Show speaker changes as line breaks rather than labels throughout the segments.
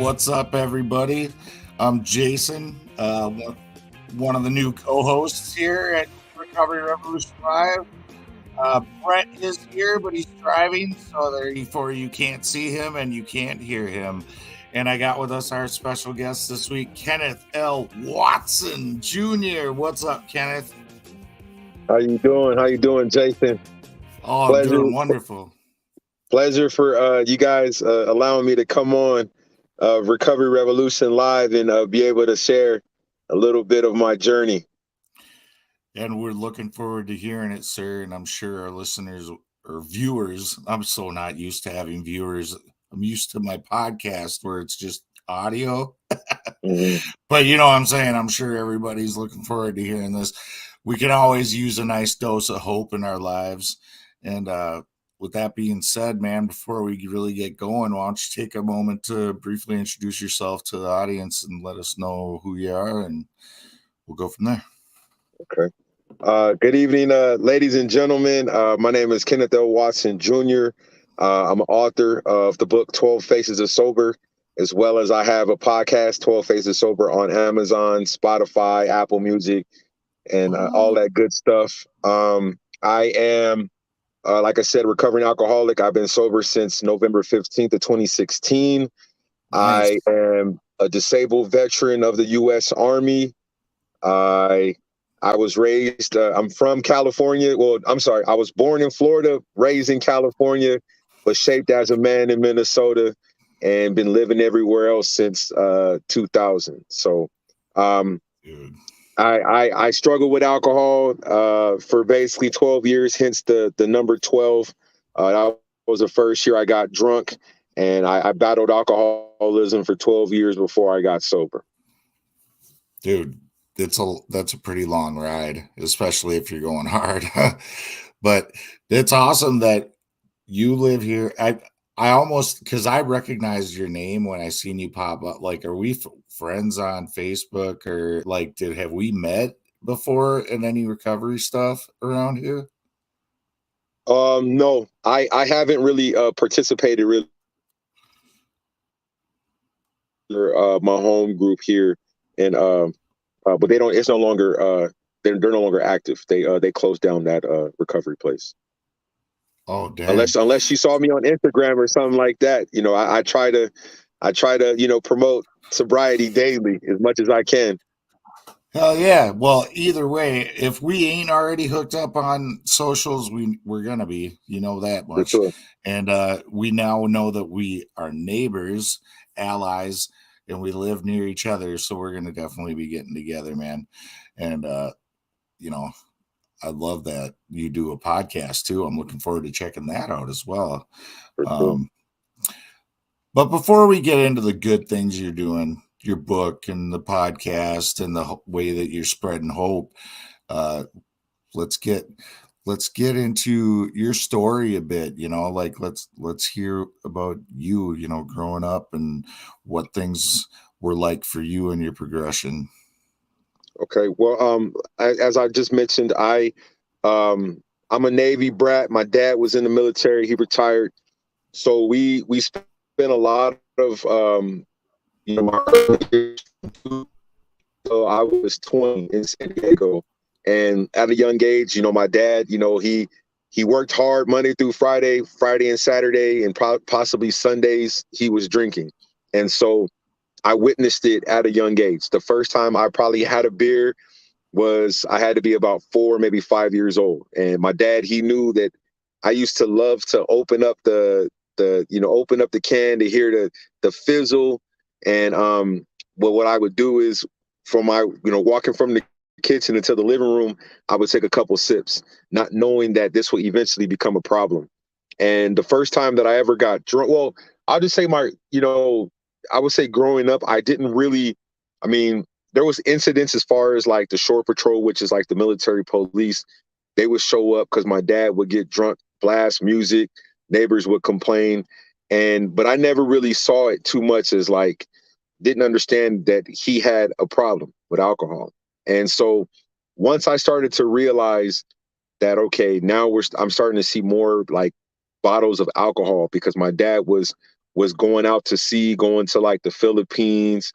What's up, everybody? I'm Jason, one of the new co-hosts here at Recovery Revolution Live. Brett is here, but he's driving, so therefore you can't see him and you can't hear him. And I got with us our special guest this week, Kenneth L. Watson Jr. What's up, Kenneth?
How you doing, Jason?
Oh, I'm doing wonderful.
Pleasure for you guys allowing me to come on Recovery Revolution Live and be able to share a little bit of my journey.
And we're looking forward to hearing it, sir. And I'm sure our listeners or viewers, I'm so not used to having viewers. I'm used to my podcast where it's just audio.
Mm-hmm.
But you know what I'm saying? I'm sure everybody's looking forward to hearing this. We can always use a nice dose of hope in our lives. And with that being said, man, before we really get going, why don't you take a moment to briefly introduce yourself to the audience and let us know who you are, and we'll go from there.
Okay. Good evening, ladies and gentlemen. My name is Kenneth L. Watson Jr. I'm an author of the book 12 Faces of Sober, as well as I have a podcast, 12 Faces Sober, on Amazon, Spotify, Apple Music, and all that good stuff. I am, like I said, recovering alcoholic. I've been sober since November 15th of 2016. Nice. I am a disabled veteran of the U.S. Army. I was raised, I'm from California. Well, I'm sorry, I was born in Florida, raised in California, but shaped as a man in Minnesota, and been living everywhere else since 2000. So I struggled with alcohol for basically 12 years, hence the number 12. That was the first year I got drunk, and I battled alcoholism for 12 years before I got sober.
Dude, that's a pretty long ride, especially if you're going hard. But it's awesome that you live here. I almost, because I recognized your name when I seen you pop up. Like, are we friends on Facebook, or like, have we met before in any recovery stuff around here?
No, I haven't really participated really my home group here, and but they don't. It's no longer. They're no longer active. They closed down that recovery place.
Oh, damn.
Unless you saw me on Instagram or something like that, you know, I try to promote sobriety daily as much as I can.
Hell yeah. Well, either way, if we ain't already hooked up on socials, we're gonna be, you know that much.
Sure.
And we now know that we are neighbors, allies, and we live near each other, so we're gonna definitely be getting together, man. And you know, I love that you do a podcast too. I'm looking forward to checking that out as well.
Sure.
But before we get into the good things you're doing, your book and the podcast and the way that you're spreading hope, let's get into your story a bit. You know, like let's hear about you, you know, growing up and what things were like for you and your progression.
Okay. Well, as I just mentioned, I'm a Navy brat. My dad was in the military. He retired. So we spent a lot of my early years. So I was 20 in San Diego, and at a young age, you know, my dad, you know, he worked hard Monday through Friday and Saturday, and possibly Sundays he was drinking. And so I witnessed it at a young age. The first time I probably had a beer was I had to be about 4, maybe 5 years old. And my dad, he knew that I used to love to open up the can to hear the fizzle. And what I would do is, from my, walking from the kitchen into the living room, I would take a couple sips, not knowing that this would eventually become a problem. And the first time that I ever got drunk, well, I'll just say I would say growing up, I didn't really, there was incidents as far as like the shore patrol, which is like the military police. They would show up because my dad would get drunk, blast music, neighbors would complain. But I never really saw it too much as like, didn't understand that he had a problem with alcohol. And so once I started to realize that, okay, now I'm starting to see more like bottles of alcohol, because my dad was was going out to sea, going to like the Philippines,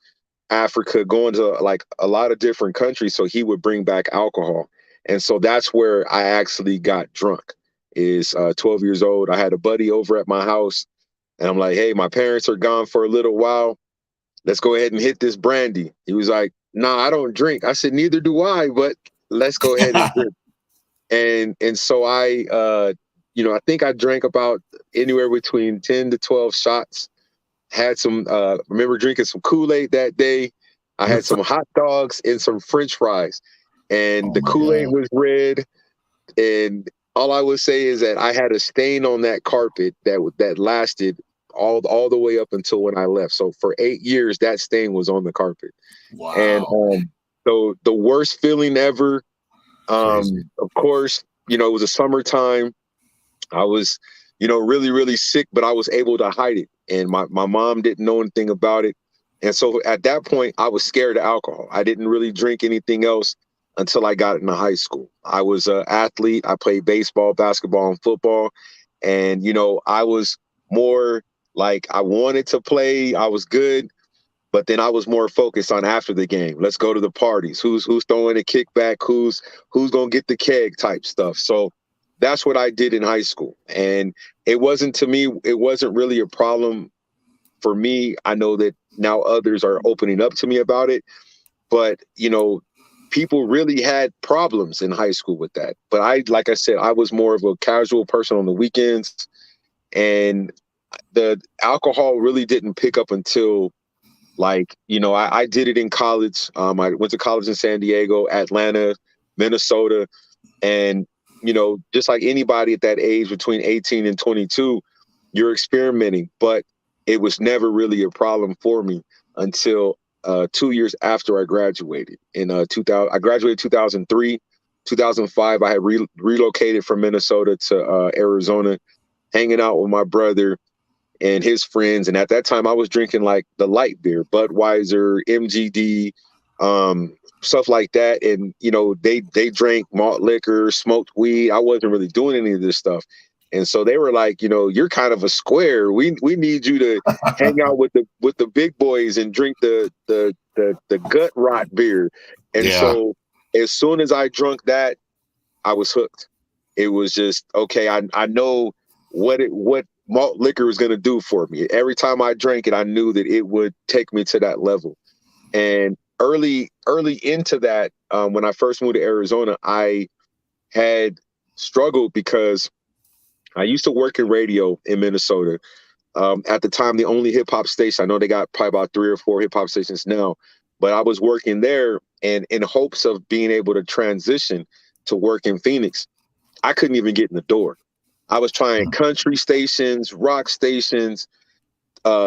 Africa, going to like a lot of different countries. So he would bring back alcohol. And so that's where I actually got drunk. Is 12 years old. I had a buddy over at my house, and I'm like, hey, my parents are gone for a little while. Let's go ahead and hit this brandy. He was like, nah, I don't drink. I said, neither do I, but let's go ahead and drink. And so I think I drank about anywhere between 10 to 12 shots. Had some remember drinking some Kool-Aid that day. I had some hot dogs and some French fries. And
Oh
the
my
Kool-Aid
God.
was red. And all I would say is that I had a stain on that carpet that lasted all the way up until when I left. So for 8 years, that stain was on the carpet. And
Wow.
so the worst feeling ever.
Crazy.
Of course, it was a summertime. I was, really, really sick, but I was able to hide it. And my mom didn't know anything about it. And so at that point, I was scared of alcohol. I didn't really drink anything else until I got into high school. I was an athlete. I played baseball, basketball, and football. And, I was more like I wanted to play. I was good. But then I was more focused on after the game. Let's go to the parties. Who's throwing a kickback? Who's gonna get the keg type stuff. So that's what I did in high school. And it wasn't really a problem for me. I know that now others are opening up to me about it. But people really had problems in high school with that. But like I said, I was more of a casual person on the weekends. And the alcohol really didn't pick up until I did it in college. I went to college in San Diego, Atlanta, Minnesota. And, just like anybody at that age between 18 and 22, you're experimenting. But it was never really a problem for me until 2 years after I graduated. In 2000, I graduated 2003. 2005, I had relocated from Minnesota to Arizona, hanging out with my brother and his friends. And at that time, I was drinking like the light beer, Budweiser, MGD, stuff like that. And they drank malt liquor, smoked weed. I wasn't really doing any of this stuff. And so they were like, you're kind of a square. We need you to hang out with the big boys and drink the gut rot beer. And
Yeah.
so as soon as I drunk that, I was hooked. It was just okay. I know what malt liquor was going to do for me. Every time I drank it, I knew that it would take me to that level. And early into that, when I first moved to Arizona, I had struggled because I used to work in radio in Minnesota. At the time, the only hip hop station, I know they got probably about 3 or 4 hip hop stations now, but I was working there, and in hopes of being able to transition to work in Phoenix, I couldn't even get in the door. I was trying country stations, rock stations,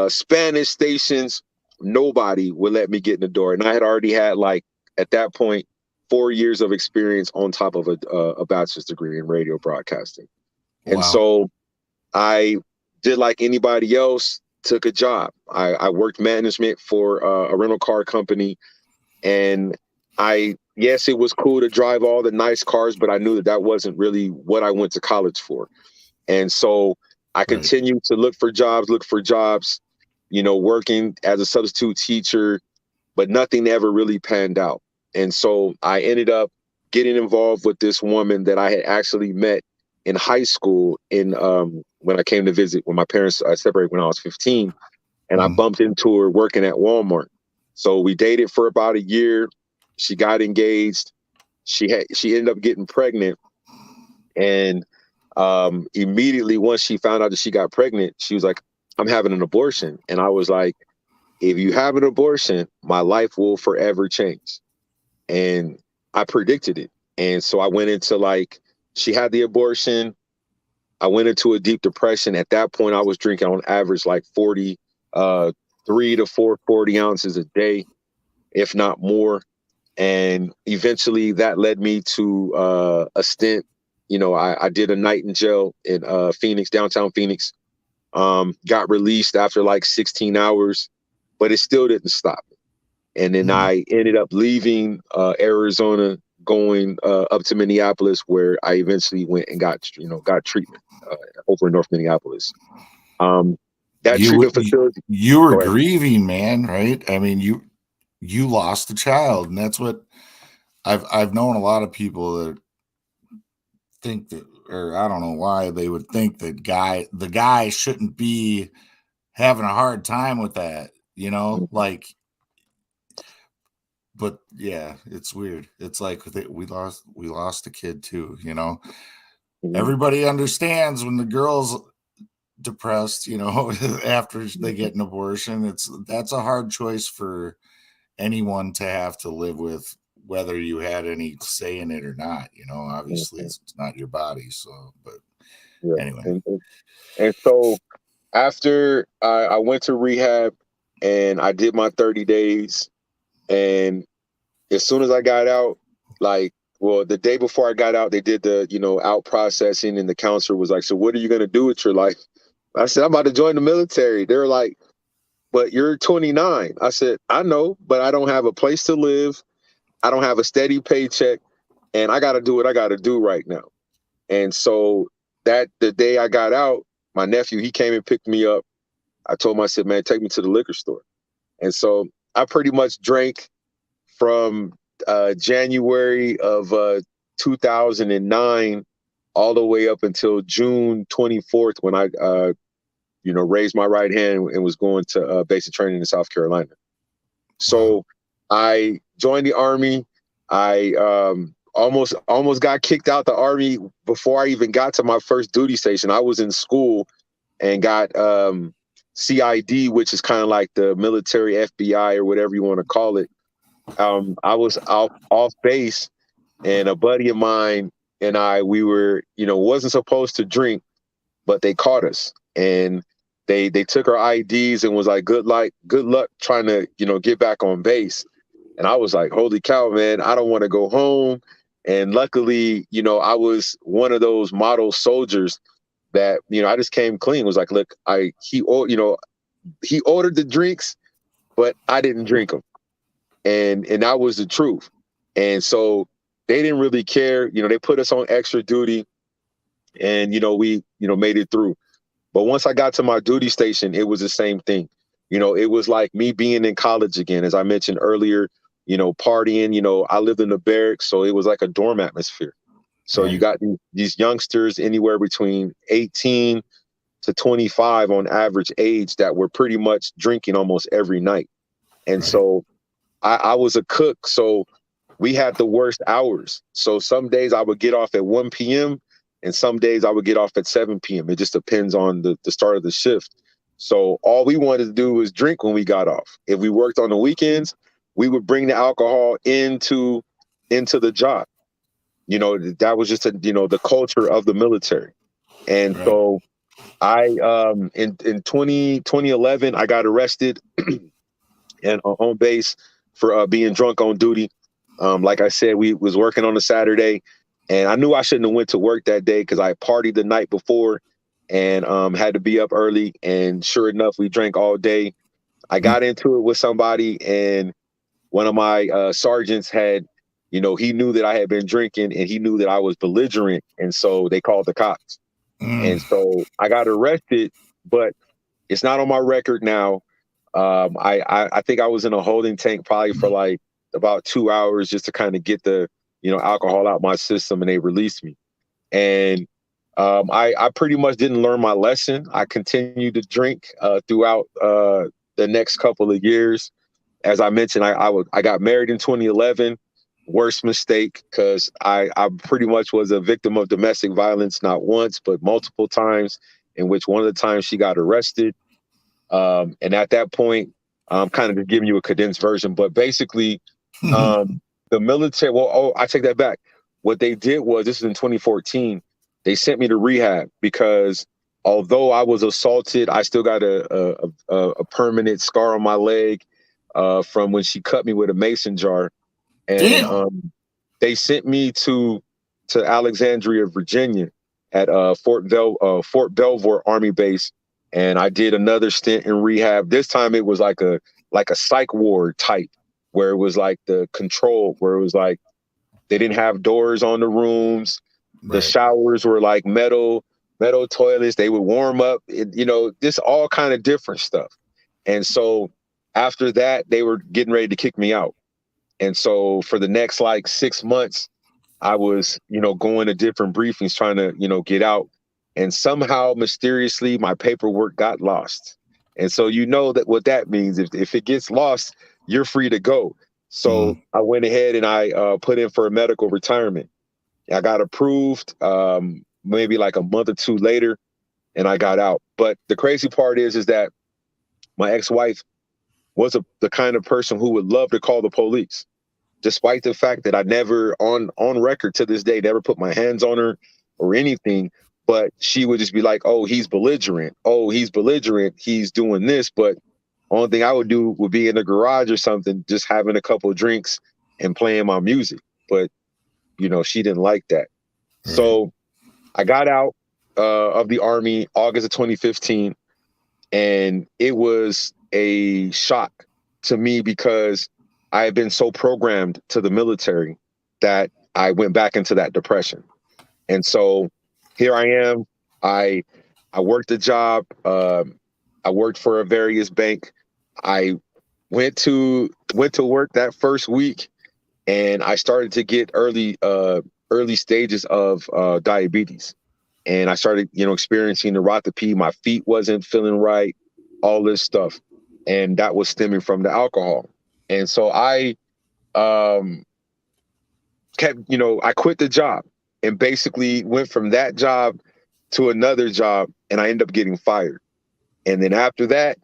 Spanish stations. Nobody would let me get in the door. And I had already had, like, at that point, 4 years of experience on top of a bachelor's degree in radio broadcasting. And
Wow.
so I did like anybody else, took a job. I worked management for a rental car company. And yes, it was cool to drive all the nice cars, but I knew that wasn't really what I went to college for. And so I
Right.
continued to look for jobs, working as a substitute teacher, but nothing ever really panned out. And so I ended up getting involved with this woman that I had actually met in high school when I came to visit when my parents separated when I was 15. And I bumped into her working at Walmart. So we dated for about a year. She got engaged. She ended up getting pregnant. And immediately once she found out that she got pregnant, she was like, I'm having an abortion. And I was like, if you have an abortion, my life will forever change. And I predicted it. And so I went into she had the abortion. I went into a deep depression. At that point, I was drinking on average like 3 to 440 ounces a day, if not more. And eventually that led me to a stint. I did a night in jail in Phoenix, downtown Phoenix. Got released after like 16 hours, but it still didn't stop. And then I ended up leaving Arizona, going up to Minneapolis, where I eventually went and got treatment over in North Minneapolis. Um, That
you
treatment facility.
you were
Go ahead.
grieving, man, right? I mean, you lost a child, and that's what I've known a lot of people that think that, or I don't know why they would think that the guy shouldn't be having a hard time with that,
Mhm.
like, but yeah, it's weird. It's like we lost a kid too.
Mhm.
Everybody understands when the girl's depressed, after they
Mhm.
get an abortion. That's a hard choice for anyone to have to live with, whether you had any say in it or not. Obviously
Mhm.
it's not your body. So, but
Yeah.
anyway.
And so after I went to rehab and I did my 30 days, and as soon as I got out, like, well, the day before I got out, they did the, out processing, and the counselor was like, "So what are you going to do with your life?" I said, "I'm about to join the military." They were like, "But you're 29." I said, "I know, but I don't have a place to live. I don't have a steady paycheck, and I got to do what I got to do right now." And so that the day I got out, my nephew, he came and picked me up. I told him, I said, "Man, take me to the liquor store." And so I pretty much drank from January of 2009 all the way up until June 24th, when I, raised my right hand and was going to basic training in South Carolina.
Wow.
So I joined the Army. I almost got kicked out the Army before I even got to my first duty station. I was in school and got CID, which is kind of like the military FBI or whatever you want to call it. I was off base, and a buddy of mine and I, we were, wasn't supposed to drink, but they caught us, and they took our IDs and was like, good luck trying to, get back on base." And I was like, "Holy cow, man, I don't want to go home." And luckily, I was one of those model soldiers that, I just came clean. Was like, "Look, he ordered the drinks, but I didn't drink them." And that was the truth. And so they didn't really care. They put us on extra duty, and we made it through. But once I got to my duty station, it was the same thing. It was like me being in college again, as I mentioned earlier. Partying. I lived in the barracks, so it was like a dorm atmosphere. So you
Right.
got these youngsters anywhere between 18 to 25 on average age that were pretty much drinking almost every night. And
Right.
so I was a cook, so we had the worst hours. So some days I would get off at 1 p.m. and some days I would get off at 7 p.m. It just depends on the start of the shift. So all we wanted to do was drink when we got off. If we worked on the weekends, we would bring the alcohol into the job. That was just the culture of the military. And
Right.
so I in 2011 I got arrested and on home base for being drunk on duty. Like I said, we was working on a Saturday, and I knew I shouldn't have went to work that day because I partied the night before and had to be up early. And sure enough, we drank all day. I
Mm.
got into it with somebody, and one of my sergeants had, he knew that I had been drinking, and he knew that I was belligerent, and so they called the cops.
Mm.
And so I got arrested, but it's not on my record now. I think I was in a holding tank probably for like about 2 hours just to kind of get the alcohol out my system, and they released me. And I pretty much didn't learn my lesson. I continued to drink throughout the next couple of years. As I mentioned, I got married in 2011. Worst mistake, because I pretty much was a victim of domestic violence, not once but multiple times. In which one of the times she got arrested, and at that point, I'm kind of just giving you a condensed version, but basically, um, the military. Well, oh, I take that back. What they did was, this is in 2014. They sent me to rehab because although I was assaulted, I still got a permanent scar on my leg from when she cut me with a mason jar, and
Damn.
they sent me to Alexandria, Virginia, at Fort Belvoir Army Base, and I did another stint in rehab. This time it was like a psych ward type, where it was like the control, where it was like they didn't have doors on the rooms. The
Right.
showers were like metal. metal toilets. They would warm up, this all kind of different stuff. And so after that, they were getting ready to kick me out. And so for the next like 6 months, I was, going to different briefings trying to, get out. And somehow mysteriously my paperwork got lost. And so that what that means, if it gets lost, you're free to go. So
Mm.
I went ahead and I put in for a medical retirement. I got approved maybe like a month or two later, and I got out. But the crazy part is that my ex-wife was the kind of person who would love to call the police, despite the fact that I never on record to this day never put my hands on her or anything. But she would just be like, "Oh, he's belligerent. Oh, he's belligerent. He's doing this." But only thing I would do would be in the garage or something, just having a couple of drinks and playing my music. But she didn't like that.
Right.
So I got out of the Army August of 2015, and it was a shock to me because I had been so programmed to the military that I went back into that depression. And so here I am. I I worked a job. I worked for a various bank. I went to work that first week, and I started to get early stages of diabetes. And I started, experiencing neuropathy. My feet wasn't feeling right, all this stuff, and that was stemming from the alcohol. And so I um, kept, I quit the job and basically went from that job to another job, and I ended up getting fired. And then after that,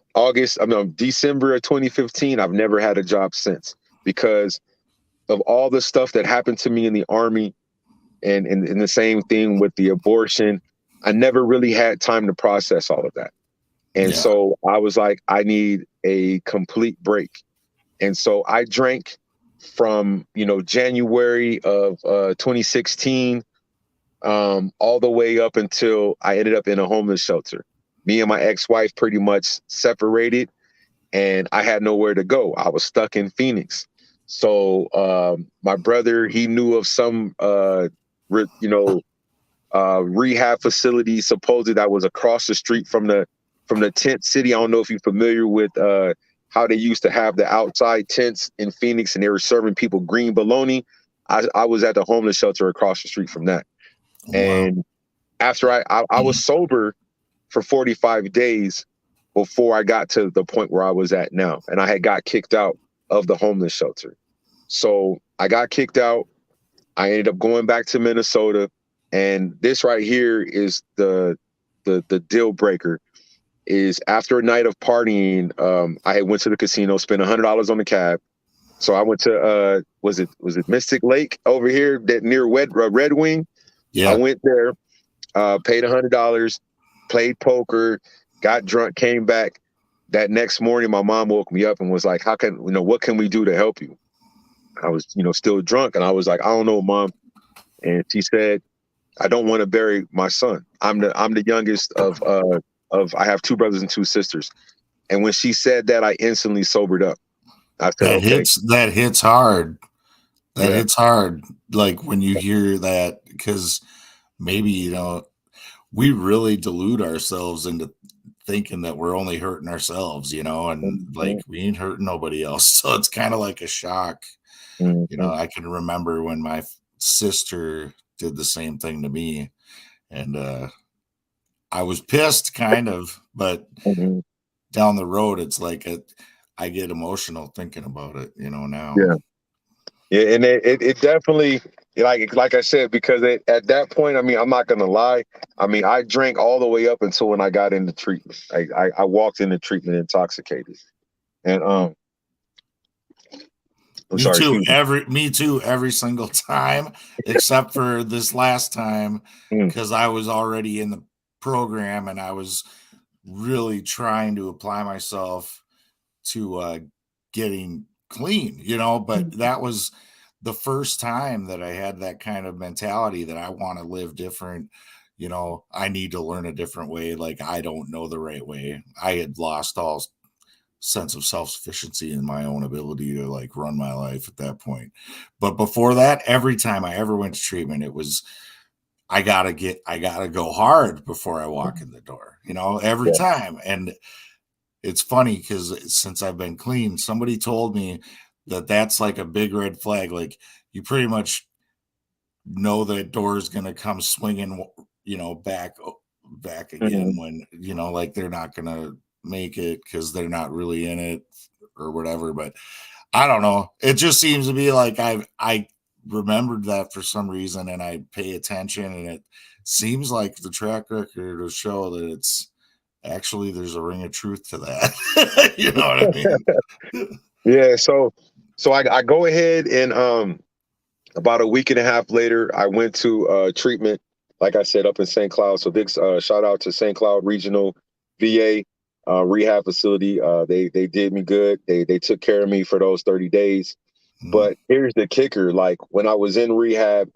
December of 2015, I've never had a job since because of all the stuff that happened to me in the Army, and the same thing with the abortion. I never really had time to process all of that. And
Yeah.
so I was like, I need a complete break. And so I drank from, January of 2016, all the way up until I ended up in a homeless shelter. Me and my ex-wife pretty much separated, and I had nowhere to go. I was stuck in Phoenix. So my brother, he knew of some, rehab facility supposedly that was across the street from the tent city. I don't know if you're familiar with how they used to have the outside tents in Phoenix, and they were serving people green bologna. I was at the homeless shelter across the street from that.
Wow.
And after I was sober for 45 days before I got to the point where I was at now. And I had got kicked out of the homeless shelter. So I got kicked out. I ended up going back to Minnesota. And this right here is the deal breaker. Is after a night of partying, I had went to the casino, spent $100 on the cab. So I went to was it Mystic Lake over here that near Red Wing? I
Yeah.
went there, paid $100, played poker, got drunk, came back. That next morning, my mom woke me up and was like, what can we do to help you? I was, still drunk. And I was like, I don't know, Mom. And she said, I don't want to bury my son. I'm the youngest of I have two brothers and two sisters. And when she said that, I instantly sobered up. I said, okay,
That hits hard. That
yeah,
hits hard. Like when you hear that, because maybe, we really delude ourselves into thinking that we're only hurting ourselves, and like
mhm,
we ain't hurting nobody else. So it's kind of like a shock.
mhm,
I can remember when my sister did the same thing to me, and I was pissed kind of, but
mhm.
down the road, it's like I get emotional thinking about it, now.
Yeah, yeah, and it definitely, like I said, because at that point, I mean, I'm not gonna lie. I mean, I drank all the way up until when I got into treatment. I walked into treatment intoxicated, and I'm
Me
sorry,
too.
excuse me.
Me too. Every single time, except for this last time,
Mm,
because I was already in the program and I was really trying to apply myself to getting clean. But
mm,
that was the first time that I had that kind of mentality that I want to live different. I need to learn a different way. Like I don't know the right way. I had lost all sense of self-sufficiency in my own ability to like run my life at that point. But before that, every time I ever went to treatment, it was I gotta go hard before I walk in the door, you know, every
Yeah.
time. And it's funny because since I've been clean, somebody told me that that's like a big red flag. Like you pretty much know that door is going to come swinging, you know, back again
Mhm.
when, you know, like they're not going to make it because they're not really in it or whatever. But I don't know. It just seems to be like I remembered that for some reason and I pay attention, and it seems like the track record will show that it's actually there's a ring of truth to that. You know what I mean?
Yeah. So I go ahead and about a week and a half later, I went to treatment, like I said, up in St. Cloud. So big shout out to St. Cloud Regional VA rehab facility. They did me good. They took care of me for those 30 days.
Mm,
But here's the kicker: like when I was in rehab,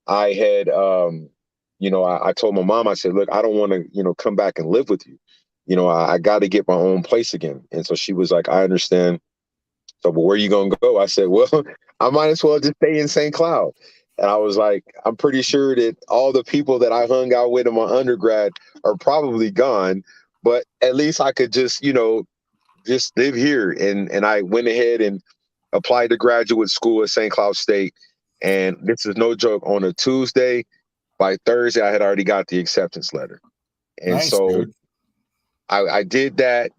I had I told my mom, I said, look, I don't want to come back and live with you. I got to get my own place again. And so she was like, I understand. So, but where are you gonna go? I said, well, I might as well just stay in St. Cloud. And I was like, I'm pretty sure that all the people that I hung out with in my undergrad are probably gone, but at least I could just live here. And I went ahead and applied to graduate school at St. Cloud State. And this is no joke. On a Tuesday, by Thursday, I had already got the acceptance letter. And
nice,
so
dude.
I did that,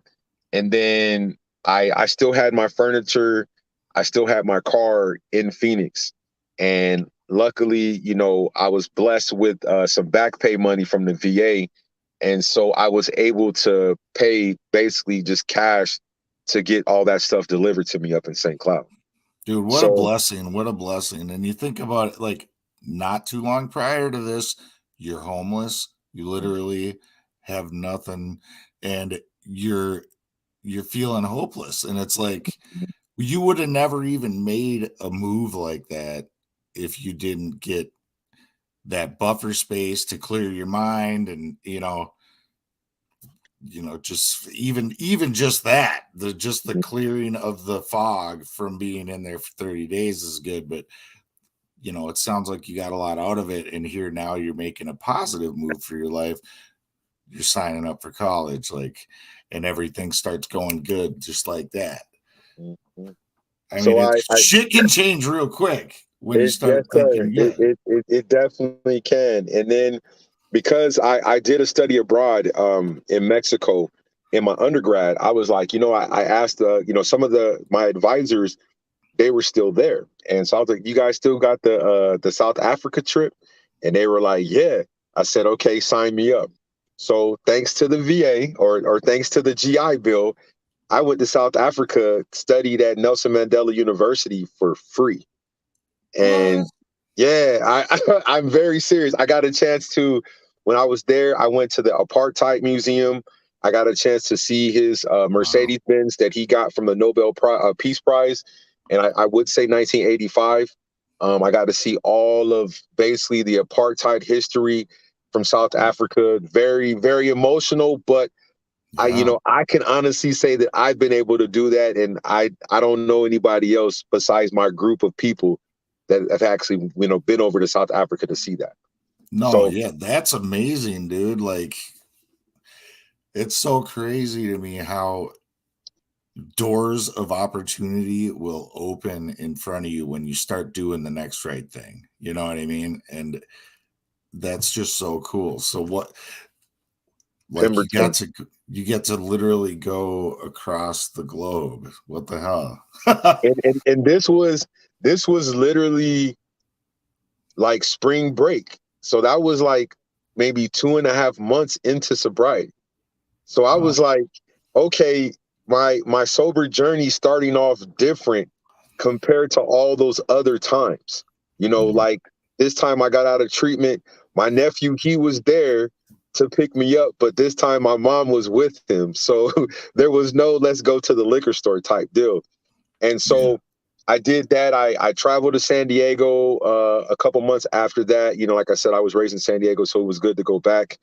and then I still had my furniture, I still had my car in Phoenix, and luckily, I was blessed with some back pay money from the VA, and so I was able to pay basically just cash to get all that stuff delivered to me up in St. Cloud.
Dude, what a
So
blessing. What a blessing. And you think about it, like not too long prior to this, you're homeless. You literally have nothing and you're feeling hopeless. And it's like you would have never even made a move like that if you didn't get that buffer space to clear your mind and just even just that the clearing of the fog from being in there for 30 days is good. But it sounds like you got a lot out of it, and here now you're making a positive move for your life. You're signing up for college, like, and everything starts going good just like that.
Mhm.
I mean,
so
it
I
shit can change real quick when you
it yes,
start
sir.
thinking good.
It definitely can. And then because I did a study abroad in Mexico in my undergrad, I was like, I asked some of my advisors, they were still there. And so I was like, you guys still got the South Africa trip? And they were like, yeah. I said, okay, sign me up. So thanks to the VA or thanks to the GI Bill, I went to South Africa, studied at Nelson Mandela University for free.
What?
And yeah, I'm very serious. I got a chance to when I was there. I went to the Apartheid Museum. I got a chance to see his
Wow.
Mercedes Benz that he got from the Peace Prize, and I would say 1985. I got to see all of basically the apartheid history from South Africa. Very, very emotional, but
Yeah.
I can honestly say that I've been able to do that, and I don't know anybody else besides my group of people that have actually been over to South Africa to see that.
No,
So
yeah, that's amazing, dude. Like, it's so crazy to me how doors of opportunity will open in front of you when you start doing the next right thing. You know what I mean? And that's just so cool. So what, like,
Pemberton,
you get to literally go across the globe. What the hell?
and this was literally like spring break. So that was like maybe 2.5 months into sobriety. So I
Wow.
was like, okay, my sober journey starting off different compared to all those other times.
Mhm.
Like this time I got out of treatment, my nephew, he was there to pick me up, but this time my mom was with him. So there was no let's go to the liquor store type deal. And
Yeah.
so I did that. I traveled to San Diego a couple months after that. Like I said, I was raised in San Diego, so it was good to go back.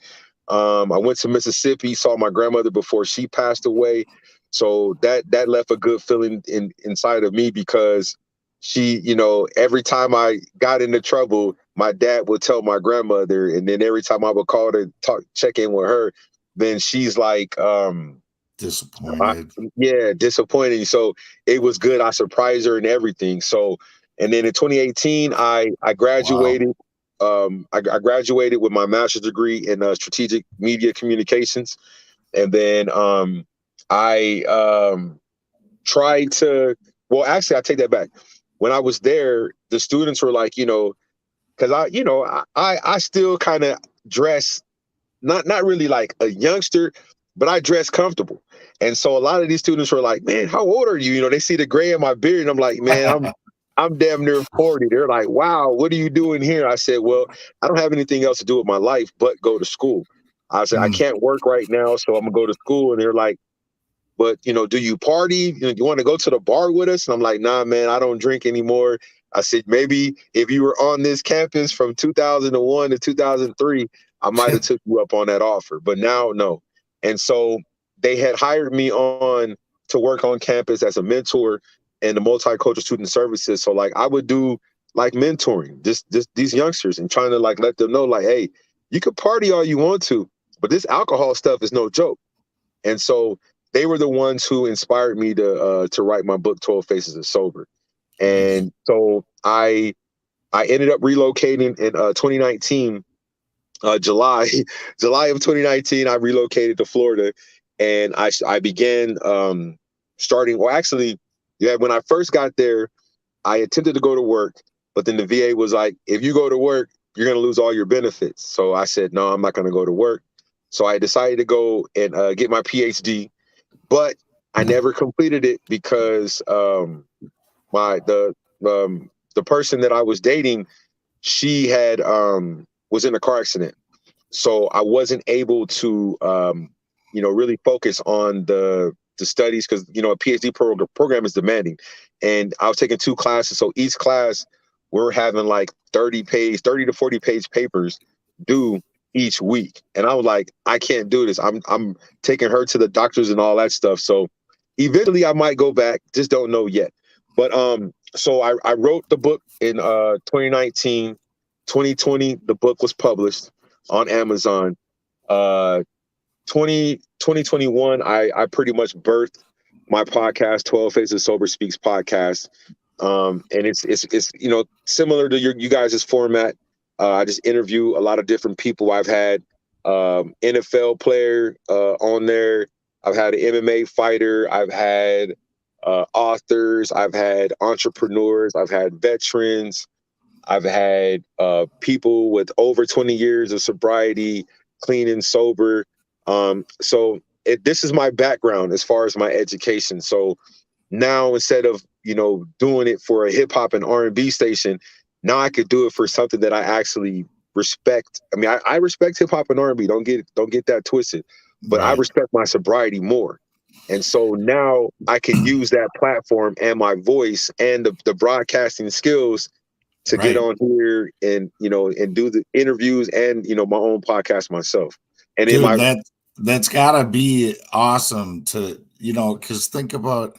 I went to Mississippi, saw my grandmother before she passed away. So that left a good feeling inside of me because she, every time I got into trouble, my dad would tell my grandmother, and then every time I would call to check in with her, then she's like, I,
Disappointed.
yeah, disappointing. So it was good. I surprised her and everything. So, and then in 2018, I
Wow.
graduated. I graduated with my master's degree in strategic media communications, and then I tried to. Well, actually, I take that back. When I was there, the students were like, because I still kind of dress not really like a youngster, but I dress comfortable. And so a lot of these students were like, "Man, how old are you?" They see the gray in my beard, and I'm like, "Man, I'm damn near 40." They're like, "Wow, what are you doing here?" I said, "Well, I don't have anything else to do with my life but go to school." I said, "I
Mm.
can't work right now, so I'm gonna go to school." And they're like, "But do you party? You want to go to the bar with us?" And I'm like, "Nah, man, I don't drink anymore." I said, "Maybe if you were on this campus from 2001 to 2003, I might have took you up on that offer, but now no." And so they had hired me on to work on campus as a mentor in the multicultural student services. So like I would do like mentoring this these youngsters and trying to like let them know like, hey, you can party all you want to, but this alcohol stuff is no joke. And so they were the ones who inspired me to write my book 12 Faces of Sober.
Nice.
And so I ended up relocating in 2019, July July of 2019. I relocated to Florida, and I began starting. Well, actually, yeah, when I first got there, I attempted to go to work, but then the VA was like, if you go to work, you're going to lose all your benefits. So I said, no, I'm not going to go to work. So I decided to go and get my PhD, but I never completed it because my the person that I was dating, she had was in a car accident, so I wasn't able to really focus on the studies because a PhD program is demanding, and I was taking two classes, so each class we're having like 30 to 40 page papers due each week, and I was like, I can't do this. I'm taking her to the doctors and all that stuff, so eventually I might go back, just don't know yet. But so I wrote the book in 2019. 2020 the book was published on Amazon. Uh 2021, I pretty much birthed my podcast, 12 Faces Sober Speaks podcast. And it's similar to you guys' format. I just interview a lot of different people. I've had NFL player on there. I've had an MMA fighter. I've had authors. I've had entrepreneurs. I've had veterans. I've had people with over 20 years of sobriety, clean and sober. So this is my background as far as my education. So now instead of doing it for a hip hop and R&B station, now I could do it for something that I actually respect. I mean, I respect hip hop and R&B. Don't get that twisted, but I
Right.
respect my sobriety more. And so now I can use that platform and my voice and the broadcasting skills to get
Right.
on here and and do the interviews and my own podcast myself. And in
Dude,
my
that's gotta be awesome to, because think about,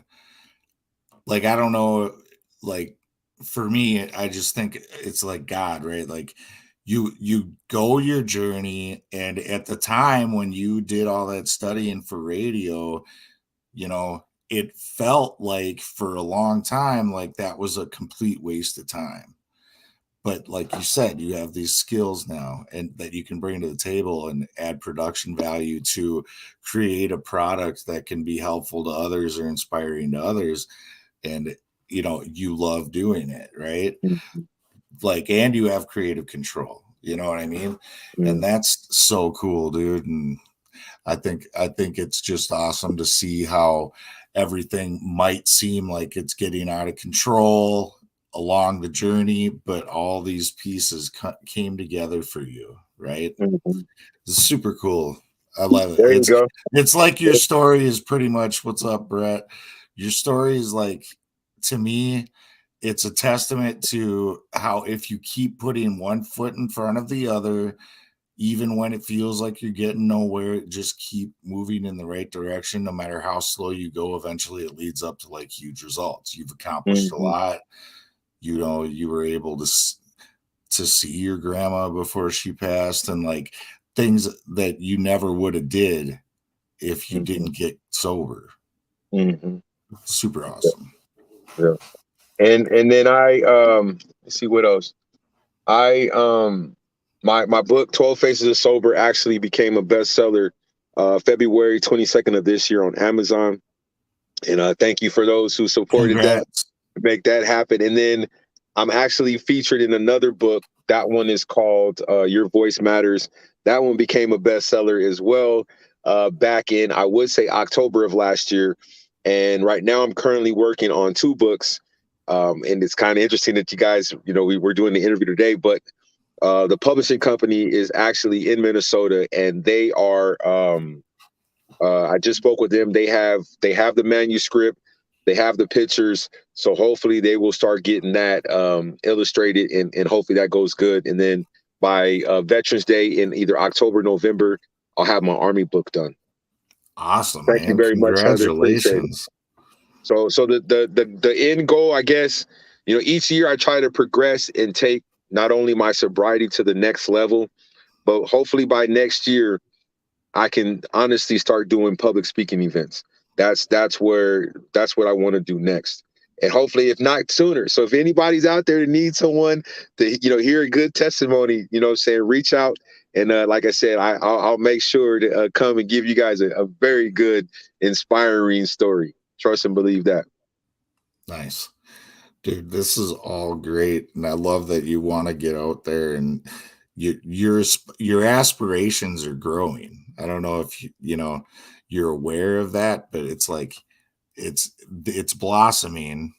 like, I don't know, like, for me, I just think it's like God, right? Like, you go your journey, and at the time when you did all that studying for radio, it felt like for a long time like that was a complete waste of time. But like you said, you have these skills now and that you can bring to the table and add production value to create a product that can be helpful to others or inspiring to others. And you love doing it, right?
Mhm,
Like, and you have creative control, you know what I mean? And
mhm,
that's so cool, dude. And I think it's just awesome to see how everything might seem like it's getting out of control along the journey, but all these pieces came together for you, right?
mhm.
It's super cool. I love it.
There you
It's
go.
it's like your story is pretty much what's up, Brett. Your story is like, to me, it's a testament to how if you keep putting one foot in front of the other, even when it feels like you're getting nowhere, just keep moving in the right direction. No matter how slow you go, eventually it leads up to like huge results. You've accomplished a
Mhm,
lot. You were able to see your grandma before she passed, and like things that you never would have did if you
Mm-hmm.
didn't get sober.
Mm-hmm.
Super
Yeah,
awesome.
yeah. And then let's see what else. I my book 12 Faces of Sober actually became a bestseller February 22nd of this year on Amazon. And thank you for those who supported that
Congrats.
to make that happen. And then I'm actually featured in another book. That one is called Your Voice Matters. That one became a bestseller as well back in, I would say, October of last year. And right now I'm currently working on two books. And it's kind of interesting that you guys, we're doing the interview today, but the publishing company is actually in Minnesota, and they are I just spoke with them. They have the manuscript, they have the pictures, so hopefully they will start getting that illustrated, and hopefully that goes good. And then by Veterans Day in either October, November, I'll have my Army book done.
Awesome,
Thank you
man.
very much, Heather. Appreciate it.
Congratulations.
So the end goal, I guess, each year I try to progress and take not only my sobriety to the next level, but hopefully by next year I can honestly start doing public speaking events. That's what I want to do next. And hopefully if not sooner. So if anybody's out there that needs someone to, hear a good testimony, saying reach out. And like I said, I'll make sure to come and give you guys a very good, inspiring story. Trust and believe that.
Nice. Dude, this is all great. And I love that you want to get out there, and your aspirations are growing. I don't know if you're aware of that, but it's like it's blossoming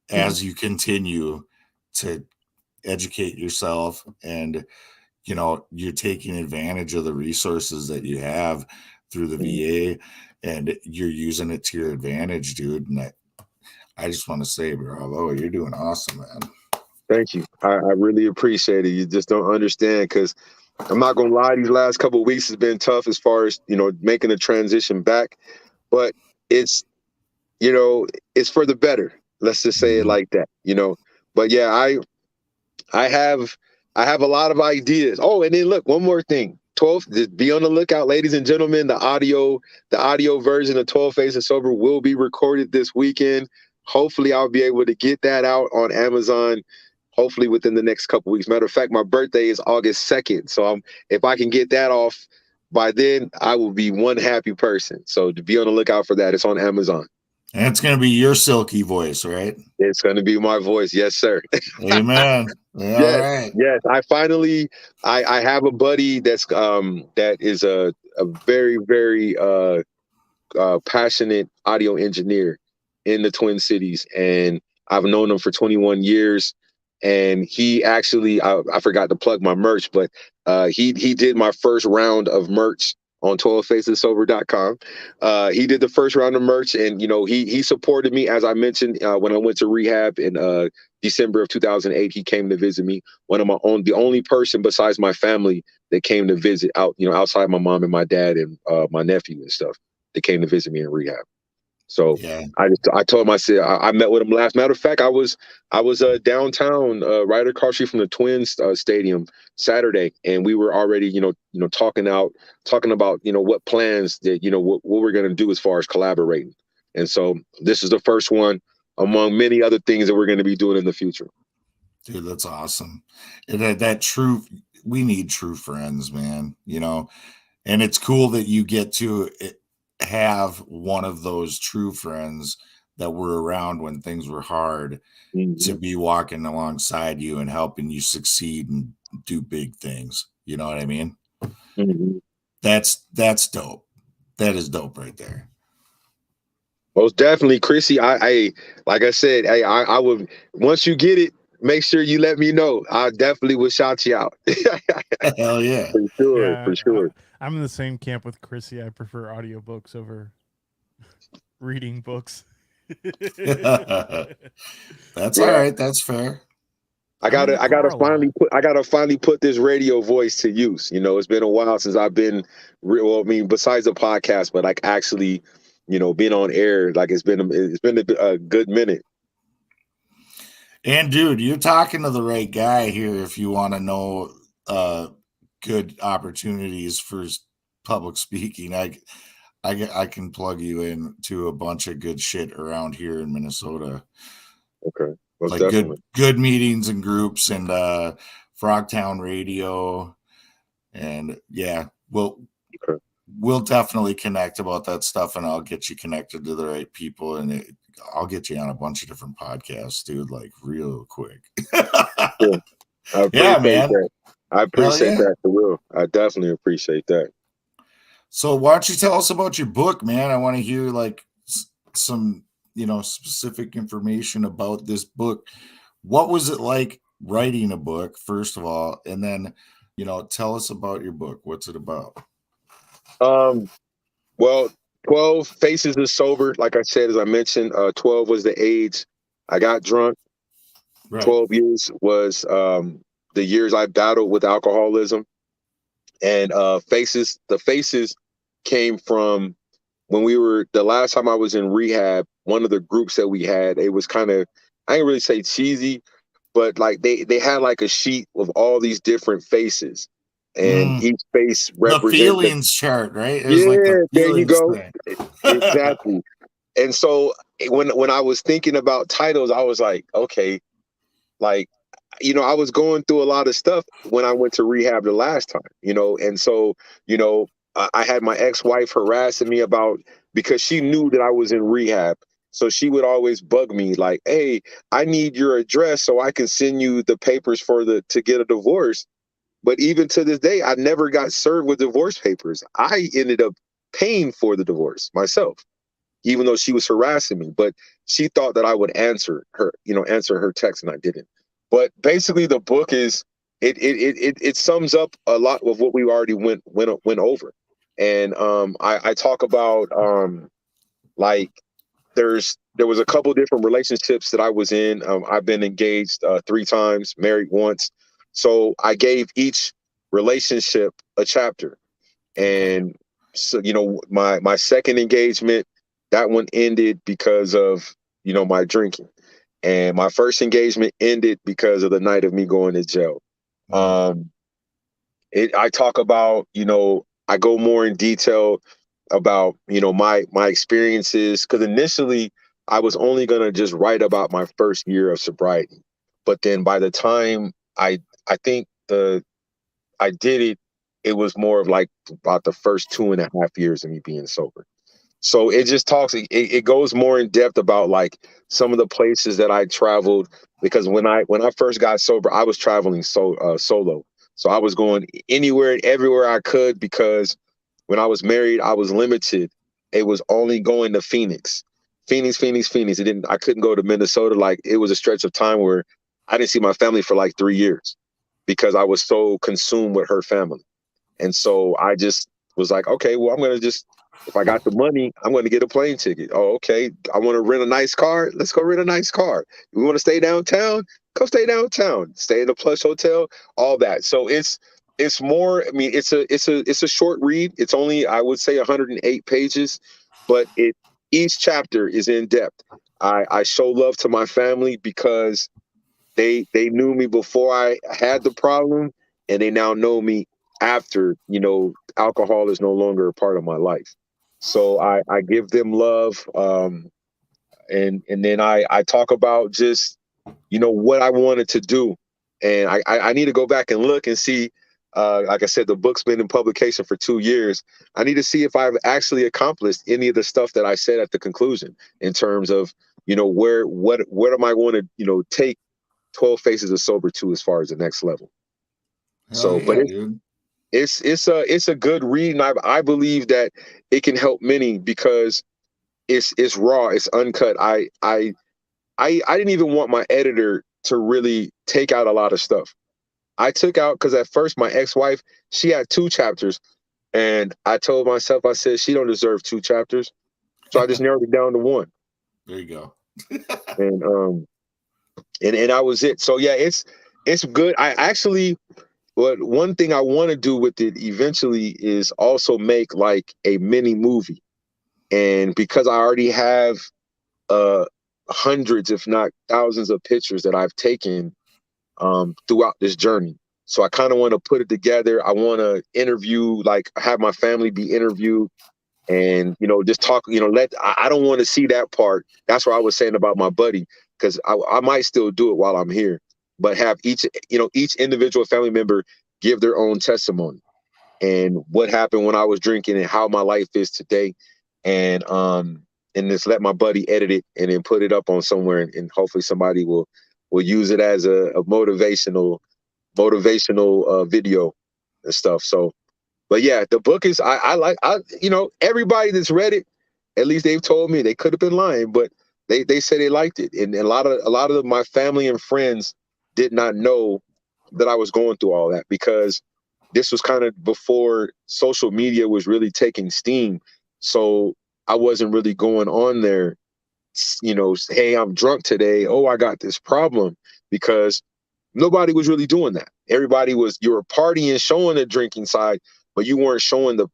Mhm.
as you continue to educate yourself, and you're taking advantage of the resources that you have through the
Mhm.
VA, and you're using it to your advantage, dude. And I just want to say, bravo, you're doing awesome, man.
Thank you. I really appreciate it. You just don't understand, because I'm not gonna lie, these last couple of weeks has been tough as far as, making the transition back. But it's, you know, it's for the better. Let's just say it
Mhm.
like that. But yeah, I have I have a lot of ideas. Oh, and then look, one more thing. 12, just be on the lookout, ladies and gentlemen. The audio version of 12 Faces Sober will be recorded this weekend. Hopefully I'll be able to get that out on Amazon. Hopefully within the next couple weeks. Matter of fact, my birthday is August 2nd. So if I can get that off by then, I will be one happy person. So to be on the lookout for that. It's on Amazon.
And it's going to be your silky voice, right?
It's going to be my voice. Yes, sir.
Amen. Yeah, all
Yes,
right.
yes. I have a buddy that is a very, very passionate audio engineer in the Twin Cities, and I've known him for 21 years. And he actually, I forgot to plug my merch, but he did my first round of merch on 12facessober.com. He did the first round of merch, and he supported me, as I mentioned, when I went to rehab in December of 2008. He came to visit me. The only person besides my family that came to visit outside my mom and my dad and my nephew and stuff. They came to visit me in rehab. So
Yeah.
I told him, I said, I met with him last. Matter of fact, I was downtown, right across the street from the Twins stadium Saturday, and we were already talking about what plans that what we're gonna do as far as collaborating. And so this is the first one among many other things that we're going to be doing in the future.
Dude, that's awesome. And that true, we need true friends, man. And it's cool that you get to have one of those true friends that were around when things were hard to
Mm-hmm.
be walking alongside you and helping you succeed and do big things. You know what I mean?
Mm-hmm.
That's dope. That is dope right there.
Most definitely, Chrissy. I like I said, I would, once you get it, make sure you let me know. I definitely will shout you out.
Hell yeah.
For sure,
Yeah,
for sure.
I'm in the same camp with Chrissy. I prefer audiobooks over reading books.
That's all
Yeah.
right. That's fair.
I
I'm in the
gotta I
car
gotta
a lot.
finally put this radio voice to use. It's been a while since I've been well, I mean, besides the podcast, but like actually, being on air, like it's been a good minute.
And dude, you're talking to the right guy here if you want to know good opportunities for public speaking. I can plug you in to a bunch of good shit around here in Minnesota.
Okay, most
Like
definitely.
good meetings and groups and Frogtown Radio. And yeah,
Okay.
we'll definitely connect about that stuff, and I'll get you connected to the right people, and I'll get you on a bunch of different podcasts, dude, like real quick.
Cool. I
Yeah,
appreciate
man.
that. I
Hell
appreciate
yeah.
that for real. I definitely appreciate that.
So why don't you tell us about your book, man? I want to hear like some, specific information about this book. What was it like writing a book, first of all, and then, tell us about your book. What's it about?
Um, well, 12 Faces of Sober, like I said, as I mentioned, 12 was the age I got drunk.
Right.
12 years was the years I battled with alcoholism. And the faces came from when we were the last time I was in rehab. One of the groups that we had, it was kind of, I ain't really say cheesy, but like they had like a sheet of all these different faces, and
Mm,
each face
the
represented.
feelings chart, right? It was like the
Yeah, there you
feelings
go.
thing.
Exactly. And so when I was thinking about titles, I was like, okay, like, I was going through a lot of stuff when I went to rehab the last time, and so, I had my ex-wife harassing me about, because she knew that I was in rehab. So she would always bug me like, hey, I need your address so I can send you the papers to get a divorce. But even to this day, I never got served with divorce papers. I ended up paying for the divorce myself, even though she was harassing me. But she thought that I would answer her text, and I didn't. But basically, the book is it sums up a lot of what we already went over, and I talk about like there was a couple different relationships that I was in. I've been engaged 3 times, married once. So I gave each relationship a chapter,
Okay.
and so my second engagement, that one ended because of my drinking, and my first engagement ended because of the night of me going to jail.
Mm,
um I talk about, I go more in detail about my experiences, because initially I was only going to just write about my first year of sobriety, but then by the time I think I did it, it was more of like about the first 2.5 years of me being sober. So it just talks, it goes more in depth about like some of the places that I traveled, because when I first got sober, I was traveling solo. So I was going anywhere and everywhere I could, because when I was married, I was limited. It was only going to Phoenix. Phoenix, Phoenix, Phoenix. I couldn't go to Minnesota. Like, it was a stretch of time where I didn't see my family for like 3 years because I was so consumed with her family. And so I just was like, okay, well, I'm going to just, if I got the money, I'm going to get a plane ticket. Oh, okay. I want to rent a nice car. Let's go rent a nice car. We want to stay downtown. Go stay downtown. Stay in a plush hotel. All that. So it's more. I mean, it's a short read. It's only, I would say, 108 pages, but each chapter is in depth. I show love to my family because they knew me before I had the problem, and they now know me after, alcohol is no longer a part of my life. So I give them love, and then I talk about just what I wanted to do, and I need to go back and look and see. Like I said, the book's been in publication for 2 years. I need to see if I've actually accomplished any of the stuff that I said at the conclusion, in terms of what am I going to take 12 Faces of Sober to as far as the next level.
hell
So, but
yeah, dude.
it's a good read, and I believe that it can help many because it's raw, it's uncut. I didn't even want my editor to really take out a lot of stuff. I took out, because at first my ex-wife, she had 2 chapters, and I told myself, I said, she don't deserve 2 chapters, so I just narrowed it down to one,
There you go.
and and that was it. So yeah, it's good. I actually, but one thing I want to do with it eventually is also make like a mini movie. And because I already have a hundreds, if not thousands of pictures that I've taken throughout this journey. So I kind of want to put it together. I want to interview, like have my family be interviewed and, just talk, I don't want to see that part. That's what I was saying about my buddy, because I might still do it while I'm here, but have each individual family member give their own testimony and what happened when I was drinking and how my life is today. And just let my buddy edit it and then put it up on somewhere, and hopefully somebody will use it as a motivational video and stuff. So, but yeah, the book is, everybody that's read it, at least they've told me, they could have been lying, but they said they liked it. And a lot of my family and friends did not know that I was going through all that, because this was kind of before social media was really taking steam. So I wasn't really going on there, hey, I'm drunk today. Oh, I got this problem, because nobody was really doing that. Everybody you were partying, showing the drinking side, but you weren't showing the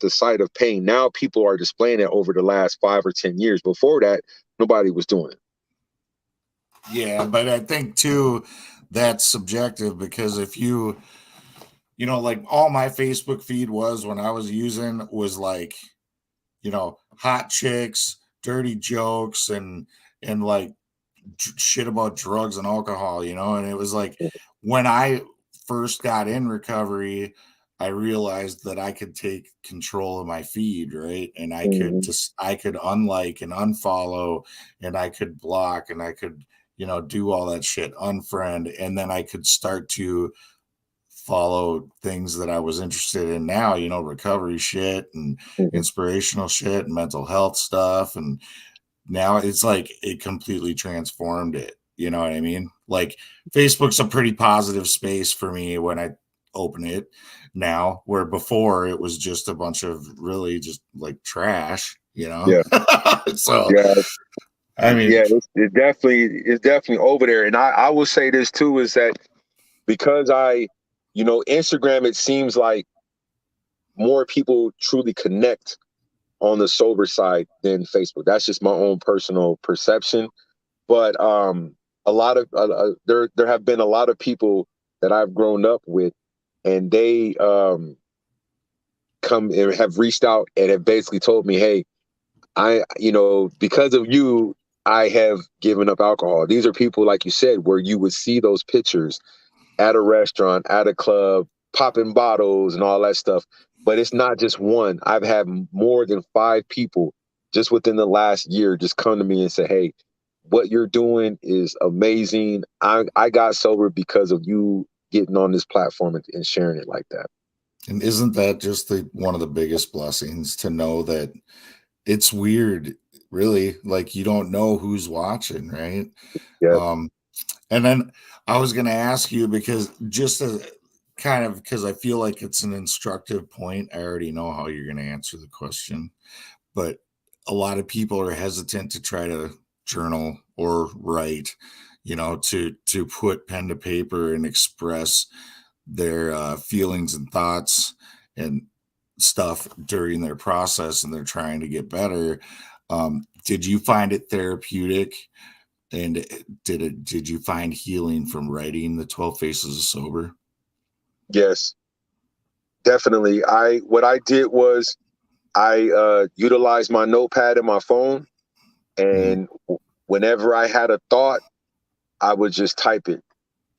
side of pain. Now people are displaying it over the last 5 or 10 years. Before that, nobody was doing it.
Yeah, but I think too that's subjective, because if like all my Facebook feed was when I was using was like, hot chicks, dirty jokes, and like shit about drugs and alcohol, and it was like when I first got in recovery, I realized that I could take control of my feed, right? And I could unlike and unfollow, and I could block, and I could, do all that shit, unfriend, and then I could start to follow things that I was interested in now, recovery shit and inspirational shit and mental health stuff. And now it's like it completely transformed it. You know what I mean? Like Facebook's a pretty positive space for me when I open it now, where before it was just a bunch of really just like trash,
Yeah.
So,
yeah.
I mean,
yeah, it's definitely over there. And I will say this too, is that because Instagram, it seems like more people truly connect on the sober side than Facebook. That's just my own personal perception. But a lot of there have been a lot of people that I've grown up with, and they come and have reached out and have basically told me, hey, because of you, I have given up alcohol. These are people, like you said, where you would see those pictures at a restaurant, at a club, popping bottles and all that stuff. But it's not just one. I've had more than 5 people just within the last year just come to me and say, hey, what you're doing is amazing. I got sober because of you getting on this platform and sharing it like that.
and isn't that just one of the biggest blessings, to know that it's weird, really, like you don't know who's watching, right?
Yeah.
And then I was going to ask you, because just as kind of, because I feel like it's an instructive point. I already know how you're going to answer the question, but a lot of people are hesitant to try to journal or write, to put pen to paper and express their feelings and thoughts and stuff during their process, and they're trying to get better. Did you find it therapeutic? And did you find healing from writing the 12 Faces of Sober?
Yes, definitely. What I did was I utilized my notepad and my phone, and whenever I had a thought, I would just type it.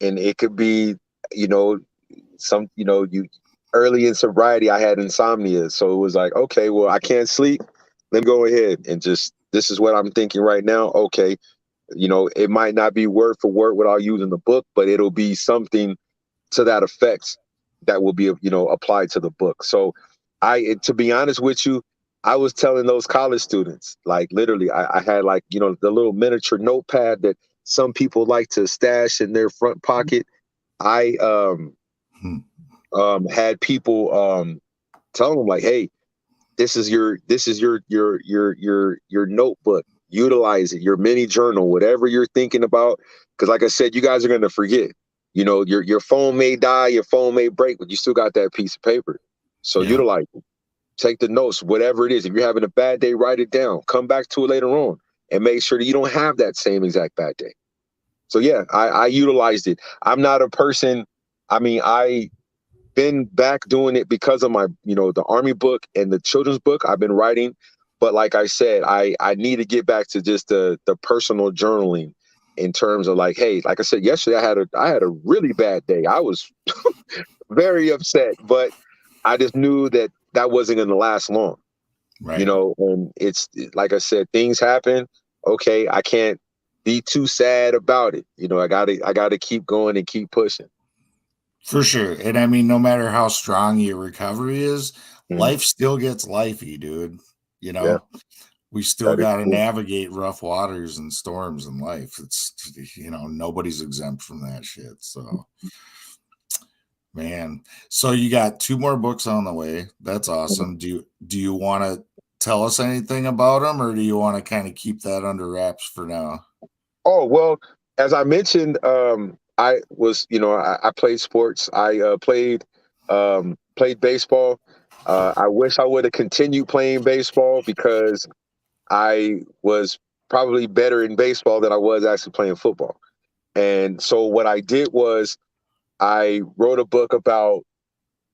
And it could be, you early in sobriety, I had insomnia. So it was like, okay, well, I can't sleep. Let me go ahead and this is what I'm thinking right now. Okay. It might not be word for word what I'll use in the book, but it'll be something to that effect that will be, applied to the book. So to be honest with you, I was telling those college students, like literally, I had like, the little miniature notepad that some people like to stash in their front pocket. I had people telling them like, hey, this is your notebook. Utilize it, your mini journal, whatever you're thinking about. Because like I said, you guys are going to forget. Your phone may die, your phone may break, but you still got that piece of paper. So utilize it. Take the notes, whatever it is. If you're having a bad day, write it down. Come back to it later on. and make sure that you don't have that same exact bad day. So yeah, I utilized it. I'm not a person. I mean, I been back doing it because of my, the Army book and the children's book I've been writing. But like I said, I need to get back to just the personal journaling in terms of like, hey, like I said yesterday, I had a really bad day. I was very upset, but I just knew that that wasn't going to last long,
Right.
and it's like I said, things happen. Okay. I can't be too sad about it. I gotta keep going and keep pushing.
For sure. And I mean, no matter how strong your recovery is,
Mhm.
life still gets lifey, dude. You
Yeah,
know, we still
that is
got to
true.
navigate rough waters and storms in life. It's, nobody's exempt from that shit. So, man. So you got 2 more books on the way. That's awesome. Do you want to tell us anything about them, or do you want to kind of keep that under wraps for now?
Oh, well, as I mentioned, I was, I played sports. I played baseball. I wish I would have continued playing baseball because I was probably better in baseball than I was actually playing football. And so what I did was I wrote a book about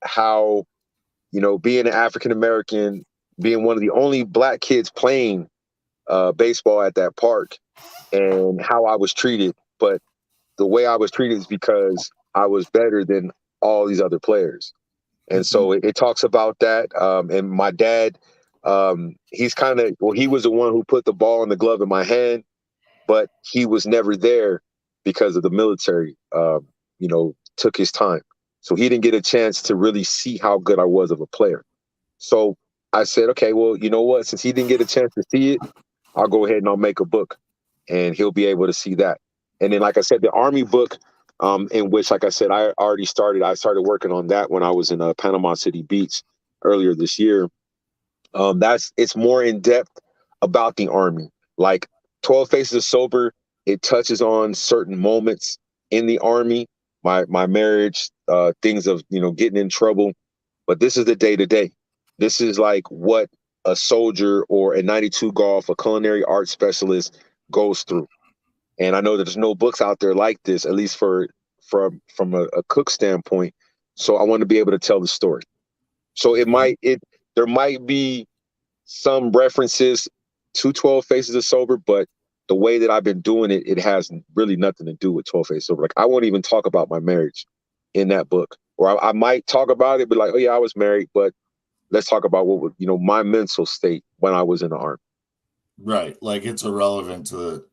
how, being an African American, being one of the only black kids playing baseball at that park, and how I was treated. But the way I was treated is because I was better than all these other players. And so it talks about that. And my dad, he was the one who put the ball in the glove in my hand, but he was never there because of the military, took his time. So he didn't get a chance to really see how good I was of a player. So I said, okay, well, you know what? Since he didn't get a chance to see it, I'll go ahead and I'll make a book, and he'll be able to see that. And then, like I said, the Army book, in which, like I said, I started working on that when I was in Panama City Beach earlier this year. It's more in depth about the Army. Like 12 Faces of Sober, it touches on certain moments in the Army, my marriage, things of getting in trouble. But this is the day to day. This is like what a soldier or a 92 golf, a culinary arts specialist goes through. And I know that there's no books out there like this, at least from a cook standpoint. So I want to be able to tell the story. So there might be some references to 12 Faces of Sober, but the way that I've been doing it, it has really nothing to do with 12 Faces of Sober. Like I won't even talk about my marriage in that book, or I might talk about it, but like, oh yeah, I was married, but let's talk about what was, my mental state when I was in the Army.
Right. Like it's irrelevant to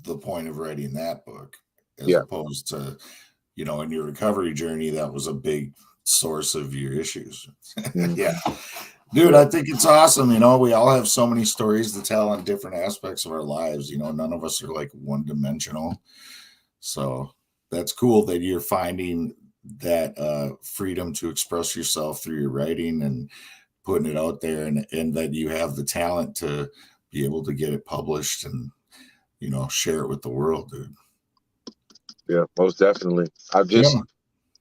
the point of writing that book, as
Yeah.
opposed to, in your recovery journey, that was a big source of your issues.
Mhm.
Yeah. Dude,
Yeah.
I think it's awesome. We all have so many stories to tell on different aspects of our lives. None of us are like one dimensional. So that's cool that you're finding that freedom to express yourself through your writing and putting it out there, and that you have the talent to be able to get it published and, share it with the world, dude.
Yeah, most definitely.
Yeah.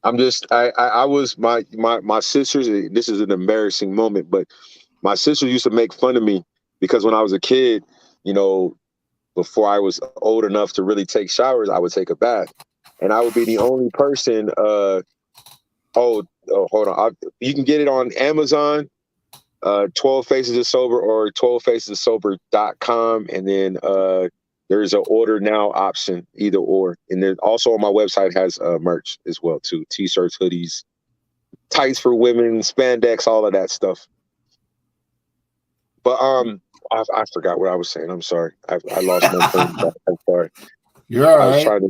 I was my sisters. This is an embarrassing moment, but my sisters used to make fun of me because when I was a kid, you know, before I was old enough to really take showers, I would take a bath, and I would be the only person. Hold on, you can get it on Amazon. 12 Faces of Sober or 12facesofsober.com, and then there's an order now option, either or. And then also on my website has merch as well too, t-shirts, hoodies, tights for women, spandex, all of that stuff. But I forgot what I was saying. I'm sorry. I lost my train of thought. I'm sorry.
You're all
I was
right.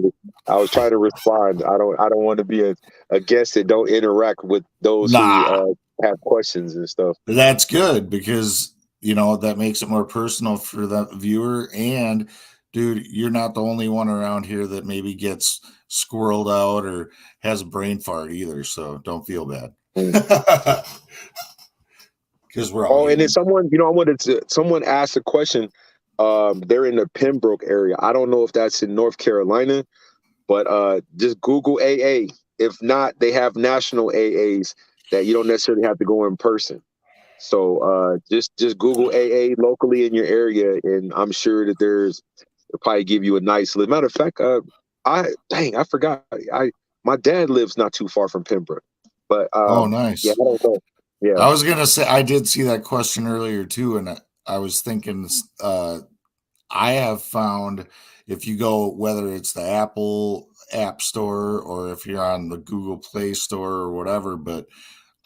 trying to respond. I don't want to be a guest that don't interact with those who
Nah,
have questions and stuff.
that's good because, that makes it more personal for the viewer. And, dude, you're not the only one around here that maybe gets squirreled out or has a brain fart either. So don't feel bad.
Mm.
Because we're all
Oh, and then
human.
someone asked a question. They're in the Pembroke area. I don't know if that's in North Carolina, but just Google AA. If not, they have national AAs that you don't necessarily have to go in person. So just Google AA locally in your area, and I'm sure that it'll probably give you a nice list. Matter of fact, I forgot. My dad lives not too far from Pembroke, but
Oh,
yeah,
nice.
I don't know. Yeah,
I was gonna say I did see that question earlier too, and I was thinking I have found if you go whether it's the Apple App Store or if you're on the Google Play Store or whatever, but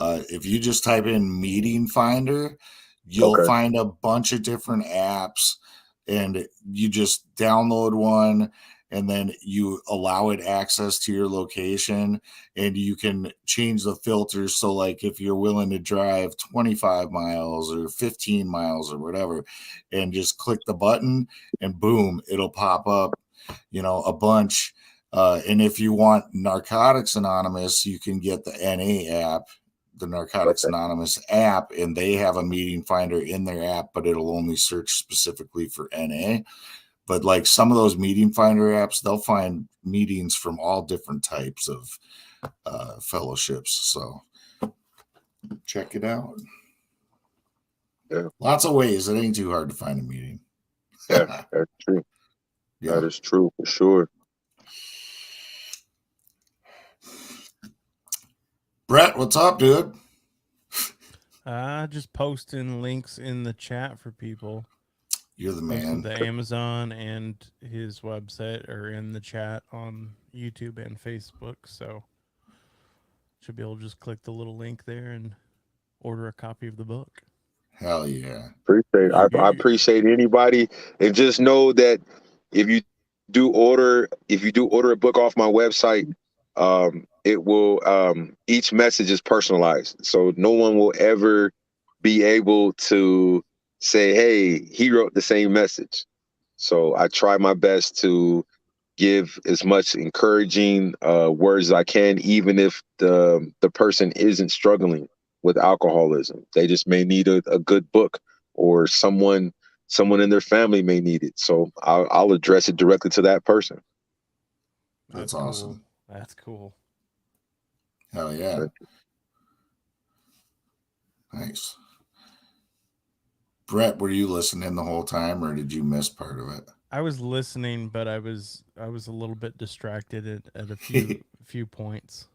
if you just type in meeting finder, you'll
okay,
find a bunch of different apps and you just download one and then you allow it access to your location and you can change the filters. So like if you're willing to drive 25 miles or 15 miles or whatever, and just click the button and boom, it'll pop up, a bunch. And if you want Narcotics Anonymous, you can get the NA app, the Narcotics
okay,
Anonymous app, and they have a meeting finder in their app, but it'll only search specifically for NA. But like some of those meeting finder apps, they'll find meetings from all different types of fellowships. So check it out.
yeah,
Lots of ways. It ain't too hard to find a meeting.
yeah, that's true.
Yeah.
That is true for sure.
Brett, what's up, dude?
Just posting links in the chat for people.
You're the
Posted
man.
the Amazon and his website are in the chat on YouTube and Facebook, so should be able to just click the little link there and order a copy of the book.
Hell yeah.
I appreciate anybody, and just know that if you do order a book off my website, it will each message is personalized, so no one will ever be able to say, hey, he wrote the same message. So I try my best to give as much encouraging words as I can, even if the person isn't struggling with alcoholism. They just may need a good book, or someone in their family may need it. So I'll address it directly to that person.
That's
cool.
awesome.
That's cool.
Hell yeah. Nice. Brett, were you listening the whole time or did you miss part of it?
I was listening, but I was a little bit distracted at a few points.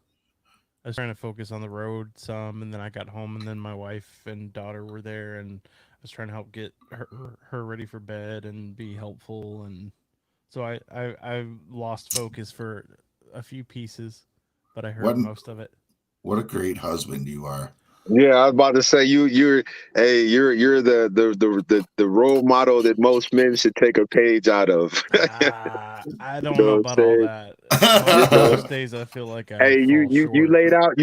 I was trying to focus on the road some, and then I got home, and then my wife and daughter were there, and I was trying to help get her ready for bed and be helpful, and so I lost focus for a few pieces, but I heard most of it.
What a great husband you are.
Yeah, I was about to say you're the role model that most men should take a page out of.
I don't know about all that. Most days I feel like I
you laid out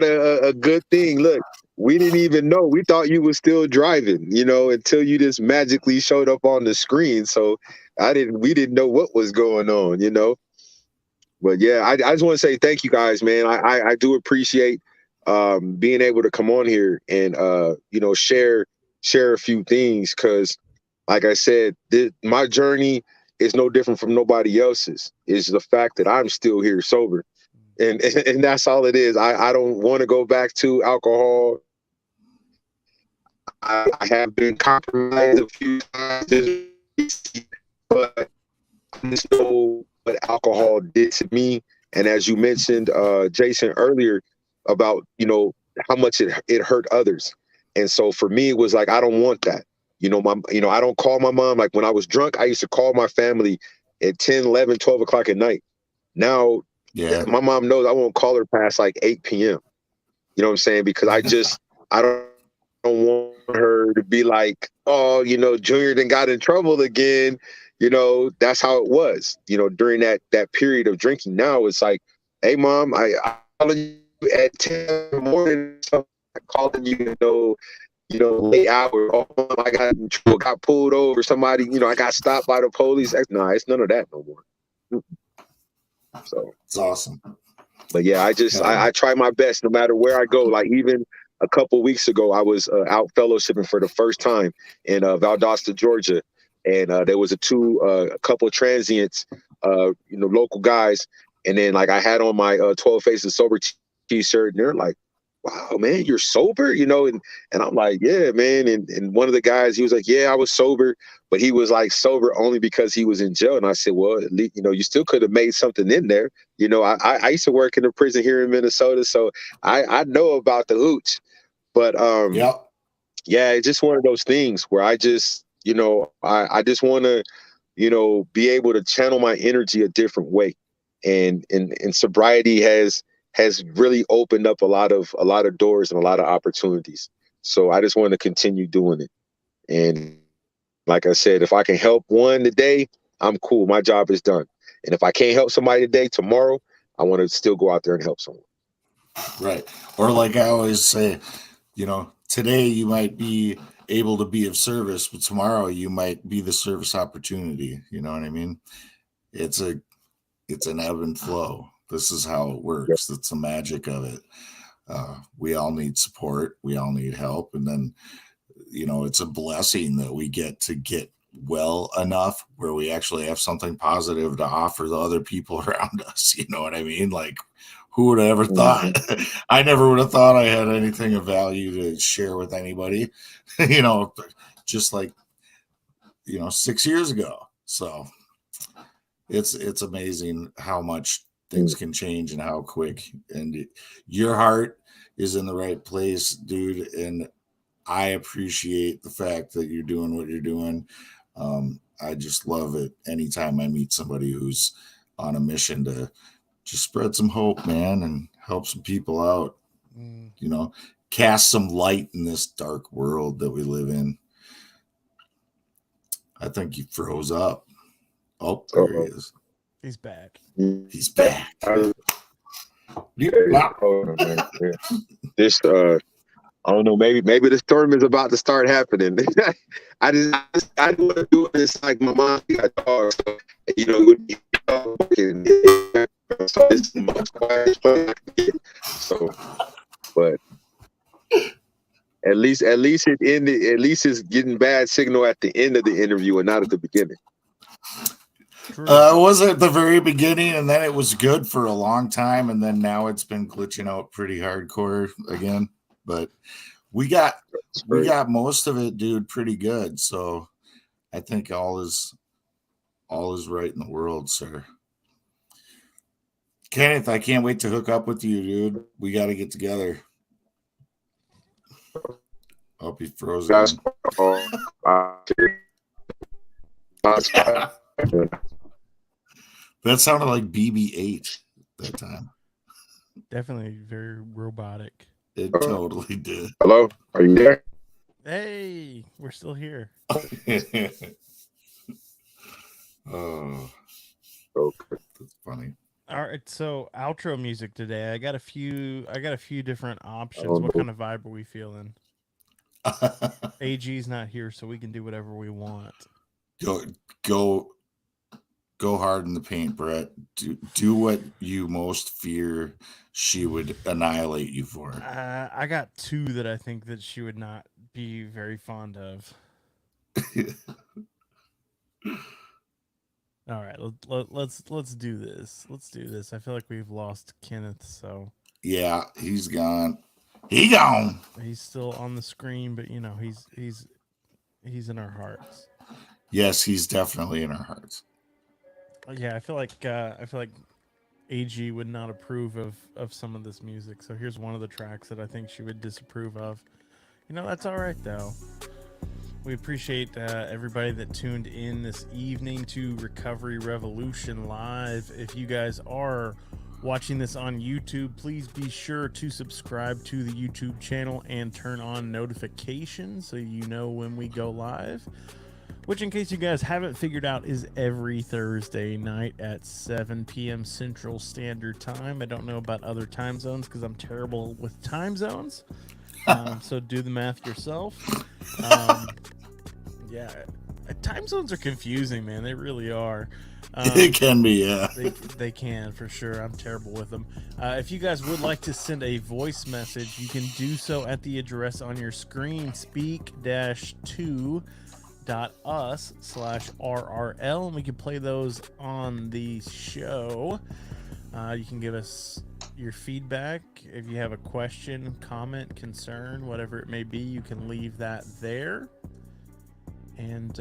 a good thing. Look, we didn't even know. We thought you were still driving, until you just magically showed up on the screen. So we didn't know what was going on. But yeah, I just want to say thank you guys, man. I do appreciate being able to come on here and share a few things, because like I said, my journey is no different from nobody else's. It's the fact that I'm still here sober, and that's all it is. I don't want to go back to alcohol. I have been compromised a few times, but I just know what alcohol did to me. And as you mentioned, Jason, earlier, about how much it hurt others. And so for me, it was like, I don't want that. I don't call my mom. Like when I was drunk, I used to call my family at 10, 11, 12 o'clock at night. Now, my mom knows I won't call her past like 8 p.m. You know what I'm saying? Because I don't want her to be like, oh, Junior then got in trouble again. That's how it was, during that period of drinking. Now it's like, hey, mom, I called you at 10 in the morning. So I called you, late hour. Oh, I got pulled over. Somebody, I got stopped by the police. No, it's none of that no more. So
it's awesome.
But yeah, I try my best no matter where I go. Like even a couple weeks ago, I was out fellowshipping for the first time in Valdosta, Georgia, and there was a couple of transients, local guys, and then like I had on my 12 Faces Sober t-shirt, and they're like, wow, man, you're sober, and I'm like, yeah, man. And one of the guys, he was like, yeah, I was sober, but he was like sober only because he was in jail. And I said, well, at least, you still could have made something in there. I used to work in a prison here in Minnesota, so I know about the hooch. But
Yep.
yeah, it's just one of those things where I just, I just want to, be able to channel my energy a different way. And sobriety has really opened up a lot of doors and a lot of opportunities. So I just want to continue doing it. And like I said, if I can help one today, I'm cool. My job is done. And if I can't help somebody today, tomorrow, I want to still go out there and help someone.
Right. Or like I always say, today you might be able to be of service, but tomorrow you might be the service opportunity. You know what I mean? It's an ebb and flow. This is how it
Yep.
works. That's the magic of it. We all need support. We all need help. And then, it's a blessing that we get to get well enough where we actually have something positive to offer the other people around us. You know what I mean? Like, who would have ever
Mhm.
thought? I never would have thought I had anything of value to share with anybody, just like, 6 years ago. So it's amazing how much things can change and how quick. And your heart is in the right place, dude. And I appreciate the fact that you're doing what you're doing. I just love it anytime I meet somebody who's on a mission to just spread some hope, man, and help some people out.
Mm.
You know, cast some light in this dark world that we live in. I think he froze up. Oh, there he
Uh-oh.
is.
He's back.
He's back.
Yeah, hold on, man. Yeah. This I don't know, maybe the storm is about to start happening. I want to do this like my mom got dogs, so, would be working. So it's the most quiet place I can get. So, but at least it's getting bad signal at the end of the interview and not at the beginning.
True.
It was at the very beginning, and then it was good for a long time, and then now it's been glitching out pretty hardcore again. But we got most of it, dude, pretty good. So I think all is right in the world, sir. Kenneth, I can't wait to hook up with you, dude. We got to get together. Hope you froze
Guys,
again. That sounded like BB-8 that time.
Definitely very robotic.
It totally did.
Hello, are you there?
Hey, we're still here.
Oh,
Okay.
that's funny.
All right, so outro music today. I got a few different options. What
know.
kind of vibe are we feeling? AG's not here, so we can do whatever we want.
Go hard in the paint, Brett. Do what you most fear she would annihilate you for.
I got two that I think that she would not be very fond of. All right, let's do this. Let's do this. I feel like we've lost Kenneth, so
yeah, he's gone. He gone.
He's still on the screen, but he's in our hearts.
Yes, he's definitely in our hearts.
Yeah, I feel like AG would not approve of some of this music. So here's one of the tracks that I think she would disapprove of. That's all right though. We appreciate everybody that tuned in this evening to Recovery Revolution Live. If you guys are watching this on YouTube, please be sure to subscribe to the YouTube channel and turn on notifications so you know when we go live. Which, in case you guys haven't figured out, is every Thursday night at 7 p.m. Central Standard Time. I don't know about other time zones because I'm terrible with time zones. So do the math yourself. Yeah, time zones are confusing, man. They really are.
It can be, yeah.
They can, for sure. I'm terrible with them. If you guys would like to send a voice message, you can do so at the address on your screen, speak-2.us/RRL, and we can play those on the show. You can give us your feedback. If you have a question, comment, concern, whatever it may be, you can leave that there. And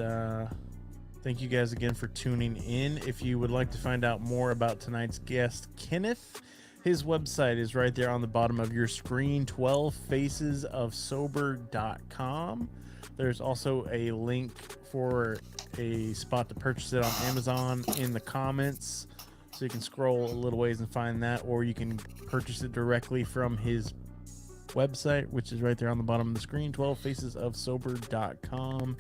thank you guys again for tuning in. If you would like to find out more about tonight's guest, Kenneth, his website is right there on the bottom of your screen, 12facesofsober.com. There's also a link for a spot to purchase it on Amazon in the comments. So you can scroll a little ways and find that, or you can purchase it directly from his website, which is right there on the bottom of the screen, 12facesofsober.com.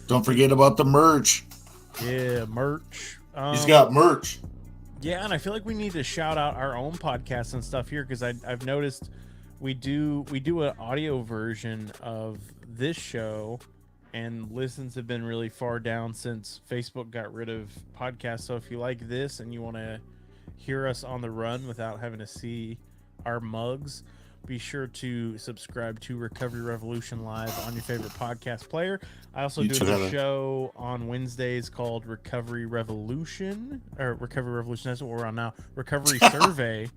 Don't forget about the merch.
Yeah, merch.
He's got merch.
Yeah, and I feel like we need to shout out our own podcasts and stuff here, because I've noticed we do an audio version of this show, and listens have been really far down since Facebook got rid of podcasts. So if you like this and you want to hear us on the run without having to see our mugs, be sure to subscribe to Recovery Revolution Live on your favorite podcast player. I also do a show on Wednesdays called Recovery Revolution, or Recovery Revolution. That's what we're on now. Recovery Survey.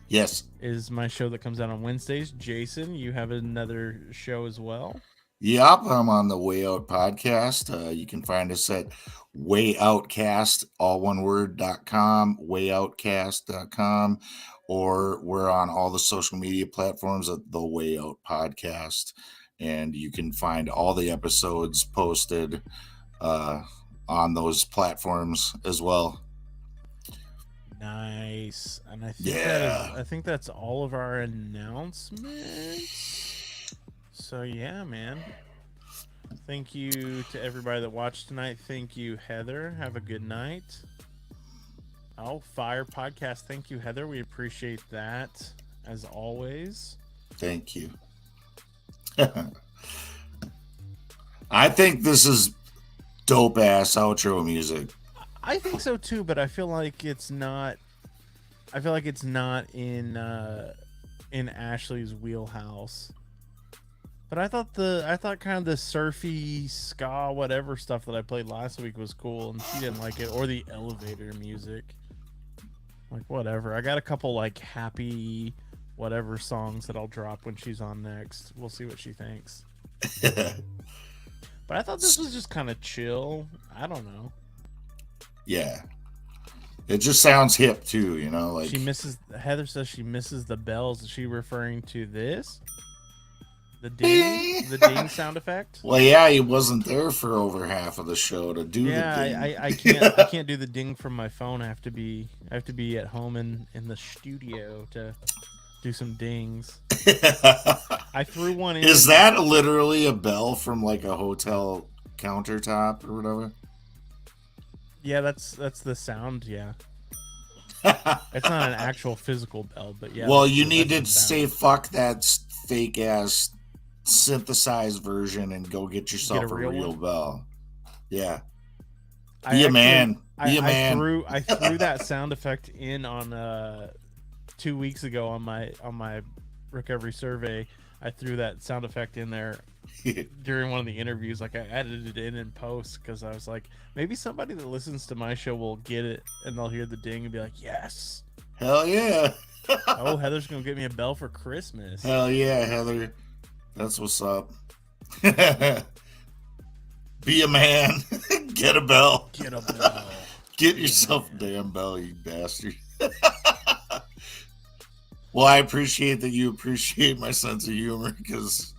Yes.
Is my show that comes out on Wednesdays. Jason, you have another show as well.
Yep, I'm on the Way Out podcast. You can find us at wayoutcast, all one word.com, wayoutcast.com, or we're on all the social media platforms at the Way Out podcast. And you can find all the episodes posted on those platforms as well.
Nice. And I think that's all of our announcements. So yeah, man. Thank you to everybody that watched tonight. Thank you, Heather. Have a good night. Oh, Fire Podcast. Thank you, Heather. We appreciate that as always.
Thank you. I think this is dope ass outro music.
I think so too, but I feel like it's not. I feel like it's not in Ashley's wheelhouse. But I thought kind of the surfy ska whatever stuff that I played last week was cool, and she didn't like it, or the elevator music. Like whatever. I got a couple like happy whatever songs that I'll drop when she's on next. We'll see what she thinks. But I thought this was just kind of chill. I don't know.
Yeah. It just sounds hip too, you know, like
Heather says she misses the bells. Is she referring to this? The ding sound effect?
Well, yeah, he wasn't there for over half of the show to do the ding.
I can't do the ding from my phone. I have to be at home in the studio to do some dings. I threw one in.
Is that literally a bell from like a hotel countertop or whatever?
Yeah, that's the sound, yeah. It's not an actual physical bell, but yeah.
Well, you need to say fuck that fake ass synthesized version and go get yourself a real bell. Yeah. Be a man.
I threw that sound effect in on 2 weeks ago on my recovery survey. I threw that sound effect in there during one of the interviews. Like I edited it in post because I was like, maybe somebody that listens to my show will get it and they'll hear the ding and be like, yes.
Hell yeah.
Oh, Heather's gonna get me a bell for Christmas.
Hell yeah, Heather. That's what's up. Be a man. Get a bell.
Get a bell.
Get yourself a damn bell, you bastard. Well, I appreciate that you appreciate my sense of humor because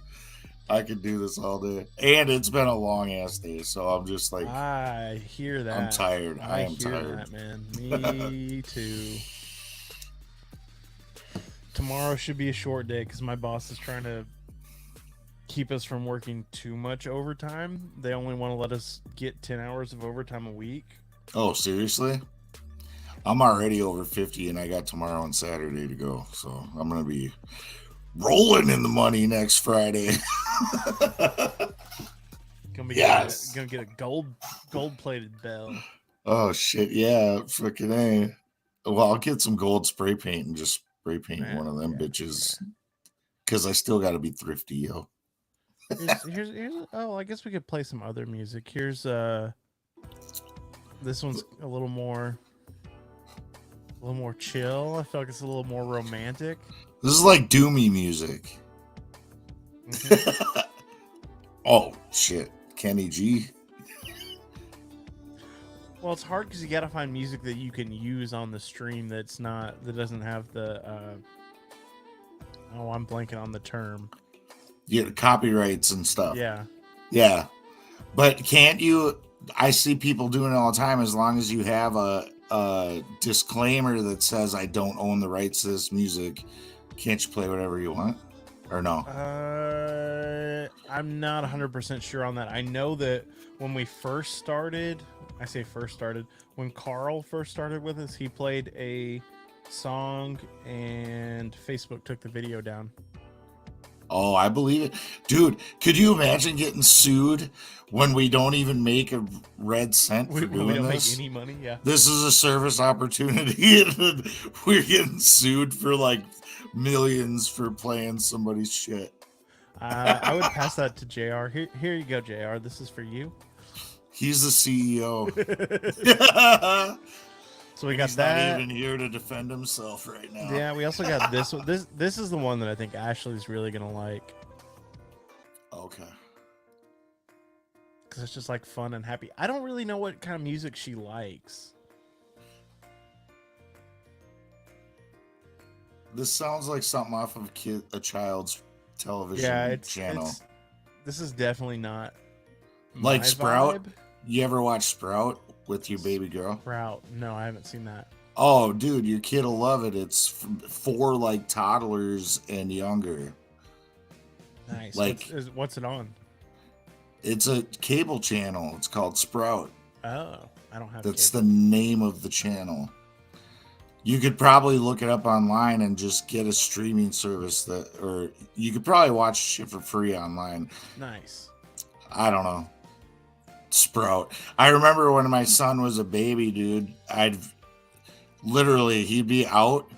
I could do this all day. And it's been a long ass day, so I'm just like,
I hear that.
I'm tired. I am tired.
That, man. Me too. Tomorrow should be a short day because my boss is trying to keep us from working too much overtime. They only want to let us get 10 hours of overtime a week.
Oh, seriously? I'm already over 50 and I got tomorrow and Saturday to go. So I'm going to be rolling in the money next Friday.
Gonna get a gold plated bell.
Oh shit, yeah, freaking A. Well, I'll get some gold spray paint and just spray paint one of them bitches. Because I still got to be thrifty, yo.
Here's oh, I guess we could play some other music. Here's this one's a little more A little more chill. I feel like it's a little more romantic.
This is like doomy music.
Mhm.
Oh shit, Kenny G.
Well, it's hard because you got to find music that you can use on the stream that doesn't have the. Oh, I'm blanking on the term.
Yeah, copyrights and stuff.
Yeah.
Yeah, but can't you? I see people doing it all the time. As long as you have a disclaimer that says I don't own the rights to this music, can't you play whatever you want? Or no?
I'm not 100% sure on that. I know that when we first started, when Carl first started with us, he played a song and Facebook took the video down.
Oh, I believe it. Dude, could you imagine getting sued when we don't even make a red cent for doing
We don't
this?
make any money, yeah.
This is a service opportunity, and we're getting sued for like millions for playing somebody's shit.
I would pass that to JR. Here you go, JR. This is for you.
He's the CEO.
So we got
He's
that.
not even here to defend himself right now.
Yeah, we also got this one. This is the one that I think Ashley's really gonna like.
Okay.
Because it's just like fun and happy. I don't really know what kind of music she likes.
This sounds like something off of a child's television channel.
This is definitely not
like
my
Sprout.
vibe.
You ever watch Sprout with your baby girl?
Sprout. No, I haven't seen that.
Oh, dude, your kid will love it. It's for like toddlers and younger.
Nice.
Like,
what's it on?
It's a cable channel. It's called Sprout.
Oh, I don't have.
That's
cable.
the name of the channel. You could probably look it up online and just get a streaming service or you could probably watch shit for free online.
Nice.
I don't know. Sprout. I remember when my son was a baby, dude, he'd be out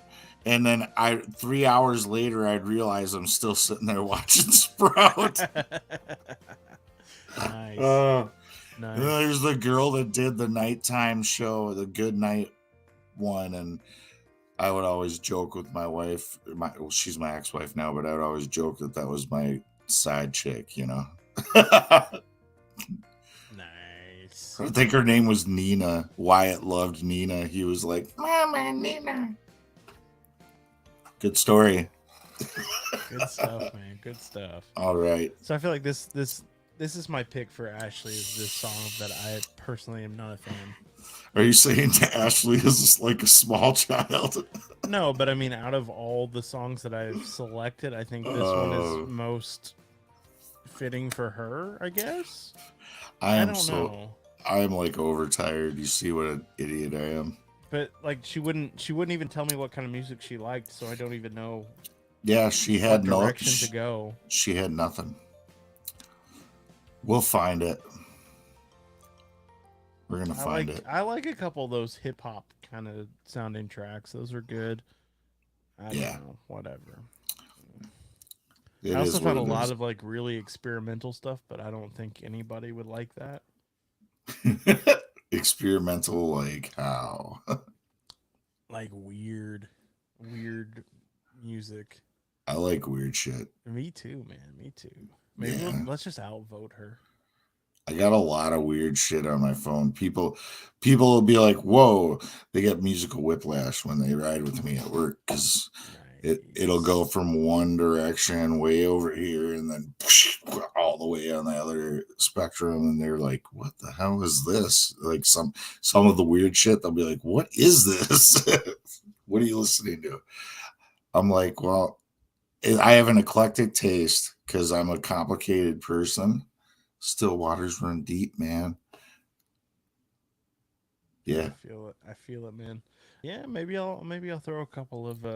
and then 3 hours later I'd realize I'm still sitting there watching Sprout.
Nice.
Nice.
Nice.
There's the girl that did the nighttime show, the Good Night one, and I would always joke with my wife. She's my ex-wife now, but I would always joke that was my side chick, you know.
Nice.
I think her name was Nina. Wyatt loved Nina. He was like, Mama, Nina. Good story.
Good stuff, man. Good stuff.
All right.
So I feel like this is my pick for Ashley, is this song that I personally am not a fan.
Are you saying Ashley is like a small child?
No, but I mean, out of all the songs that I've selected, I think this one is most fitting for her, I guess. I don't know.
I'm like overtired. You see what an idiot I am.
But like she wouldn't even tell me what kind of music she liked, so I don't even know.
Yeah, she had
no direction to go.
She had nothing. We'll find it. We're gonna find it.
I like a couple of those hip hop kind of sounding tracks. Those are good. I don't know. Whatever. I also found a lot of like really experimental stuff, but I don't think anybody would like that.
Experimental, like how?
Like weird music.
I like weird shit.
Me too, man. Me too. Maybe let's just outvote her.
I got a lot of weird shit on my phone. People will be like, "Whoa!" They get musical whiplash when they ride with me at work because it'll go from one direction way over here and then all the way on the other spectrum, and they're like, "What the hell is this?" Like some of the weird shit, they'll be like, "What is this? What are you listening to?" I'm like, "Well, I have an eclectic taste because I'm a complicated person." Still waters run deep, man. Yeah.
I feel it, man. Yeah, maybe I'll throw a couple of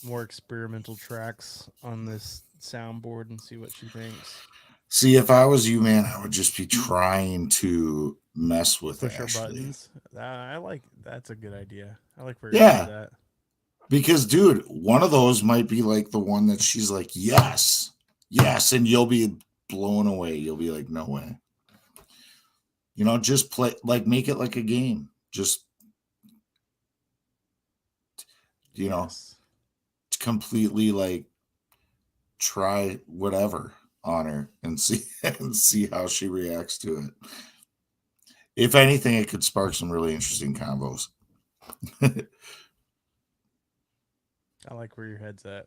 more experimental tracks on this soundboard and see what she thinks.
See, if I was you, man, I would just be trying to mess with
push
Ashley.
Her buttons. I like that's a good idea. I like where
you're
at that.
Because, dude, one of those might be like the one that she's like, yes, and you'll be blown away. You'll be like, no way. You know, just play, like, make it like a game. Just you know,
Yes.
completely like try whatever on her and see how she reacts to it. If anything, it could spark some really interesting combos.
I like where your head's at.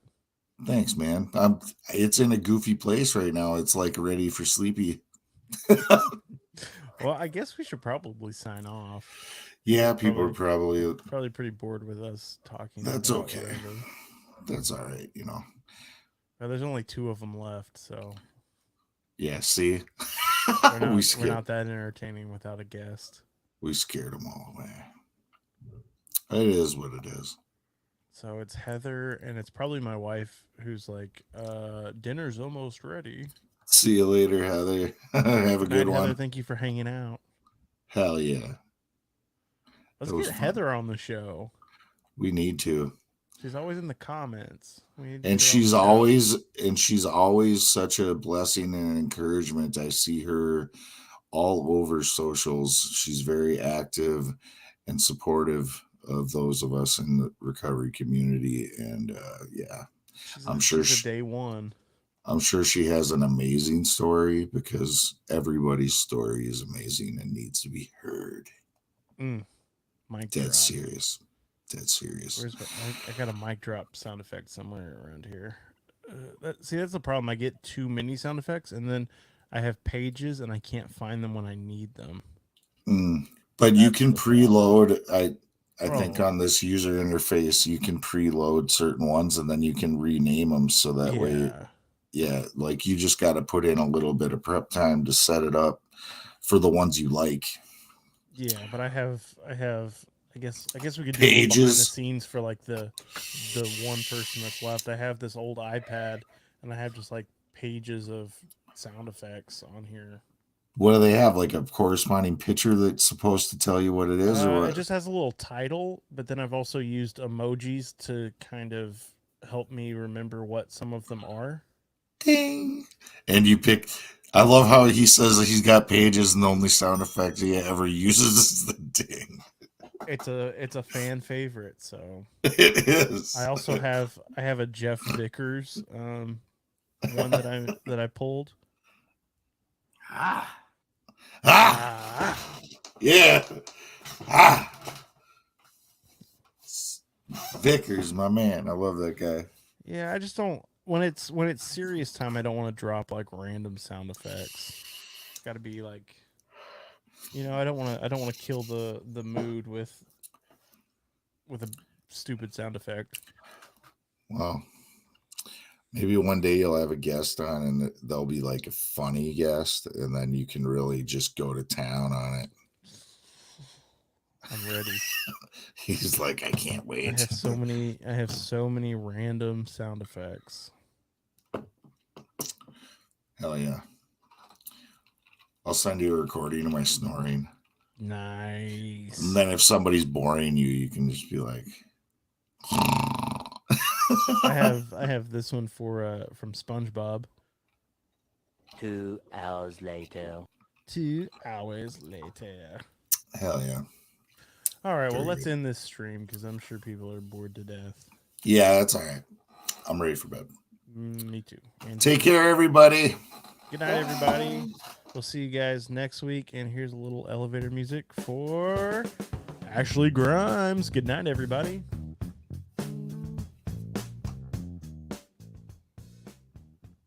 Thanks, man. It's in a goofy place right now. It's like ready for sleepy.
Well, I guess we should probably sign off.
Yeah, people are probably
pretty bored with us talking.
That's
about
okay.
Whatever.
That's all right,
Well, there's only 2 of them left, so
Yeah, see,
we're not that entertaining without a guest.
We scared them all away. It is what it is.
So it's Heather, and it's probably my wife who's like, dinner's almost ready.
See you later, Heather. Have a good one.
Heather, thank you for hanging out.
Hell yeah.
Let's get Heather on the show.
We need to.
She's always in the comments.
And she's always such a blessing and encouragement. I see her all over socials. She's very active and supportive of those of us in the recovery community. And yeah, I'm sure
she's a day one.
I'm sure she has an amazing story because everybody's story is amazing and needs to be heard. Dead serious. Dead serious.
I got a mic drop sound effect somewhere around here. That's the problem. I get too many sound effects, and then I have pages, and I can't find them when I need them.
But you can preload. I think on this user interface, you can preload certain ones, and then you can rename them so that way. Yeah, like you just got to put in a little bit of prep time to set it up for the ones you like.
Yeah, but I have. I guess we could do
pages
behind the scenes for like the one person that's left. I have this old iPad, and I have just like pages of sound effects on here.
What do they have? Like a corresponding picture that's supposed to tell you what it is, or what?
It just has a little title, but then I've also used emojis to kind of help me remember what some of them are.
Ding! And you pick. I love how he says that he's got pages, and the only sound effect he ever uses is the ding.
It's a fan favorite, so
it is.
I also have a Jeff Vickers one that I pulled.
Yeah. Vickers, my man. I love that guy.
Yeah, I just don't when it's serious time. I don't want to drop like random sound effects. It's got to be like, I don't want to kill the mood with a stupid sound effect.
Well, maybe one day you'll have a guest on, and they'll be like a funny guest, and then you can really just go to town on it.
I'm ready.
He's like, I can't wait.
I have so many random sound effects.
Hell yeah. I'll send you a recording of my snoring.
Nice.
And then if somebody's boring you, you can just be like
I have this one from SpongeBob.
2 hours later.
2 hours later.
Hell yeah.
All right, well, let's end this stream because I'm sure people are bored to death.
Yeah, that's all right. I'm ready for bed.
Me too.
Take care, everybody.
Good night, everybody. We'll see you guys next week. And here's a little elevator music for Ashley Grimes. Good night, everybody.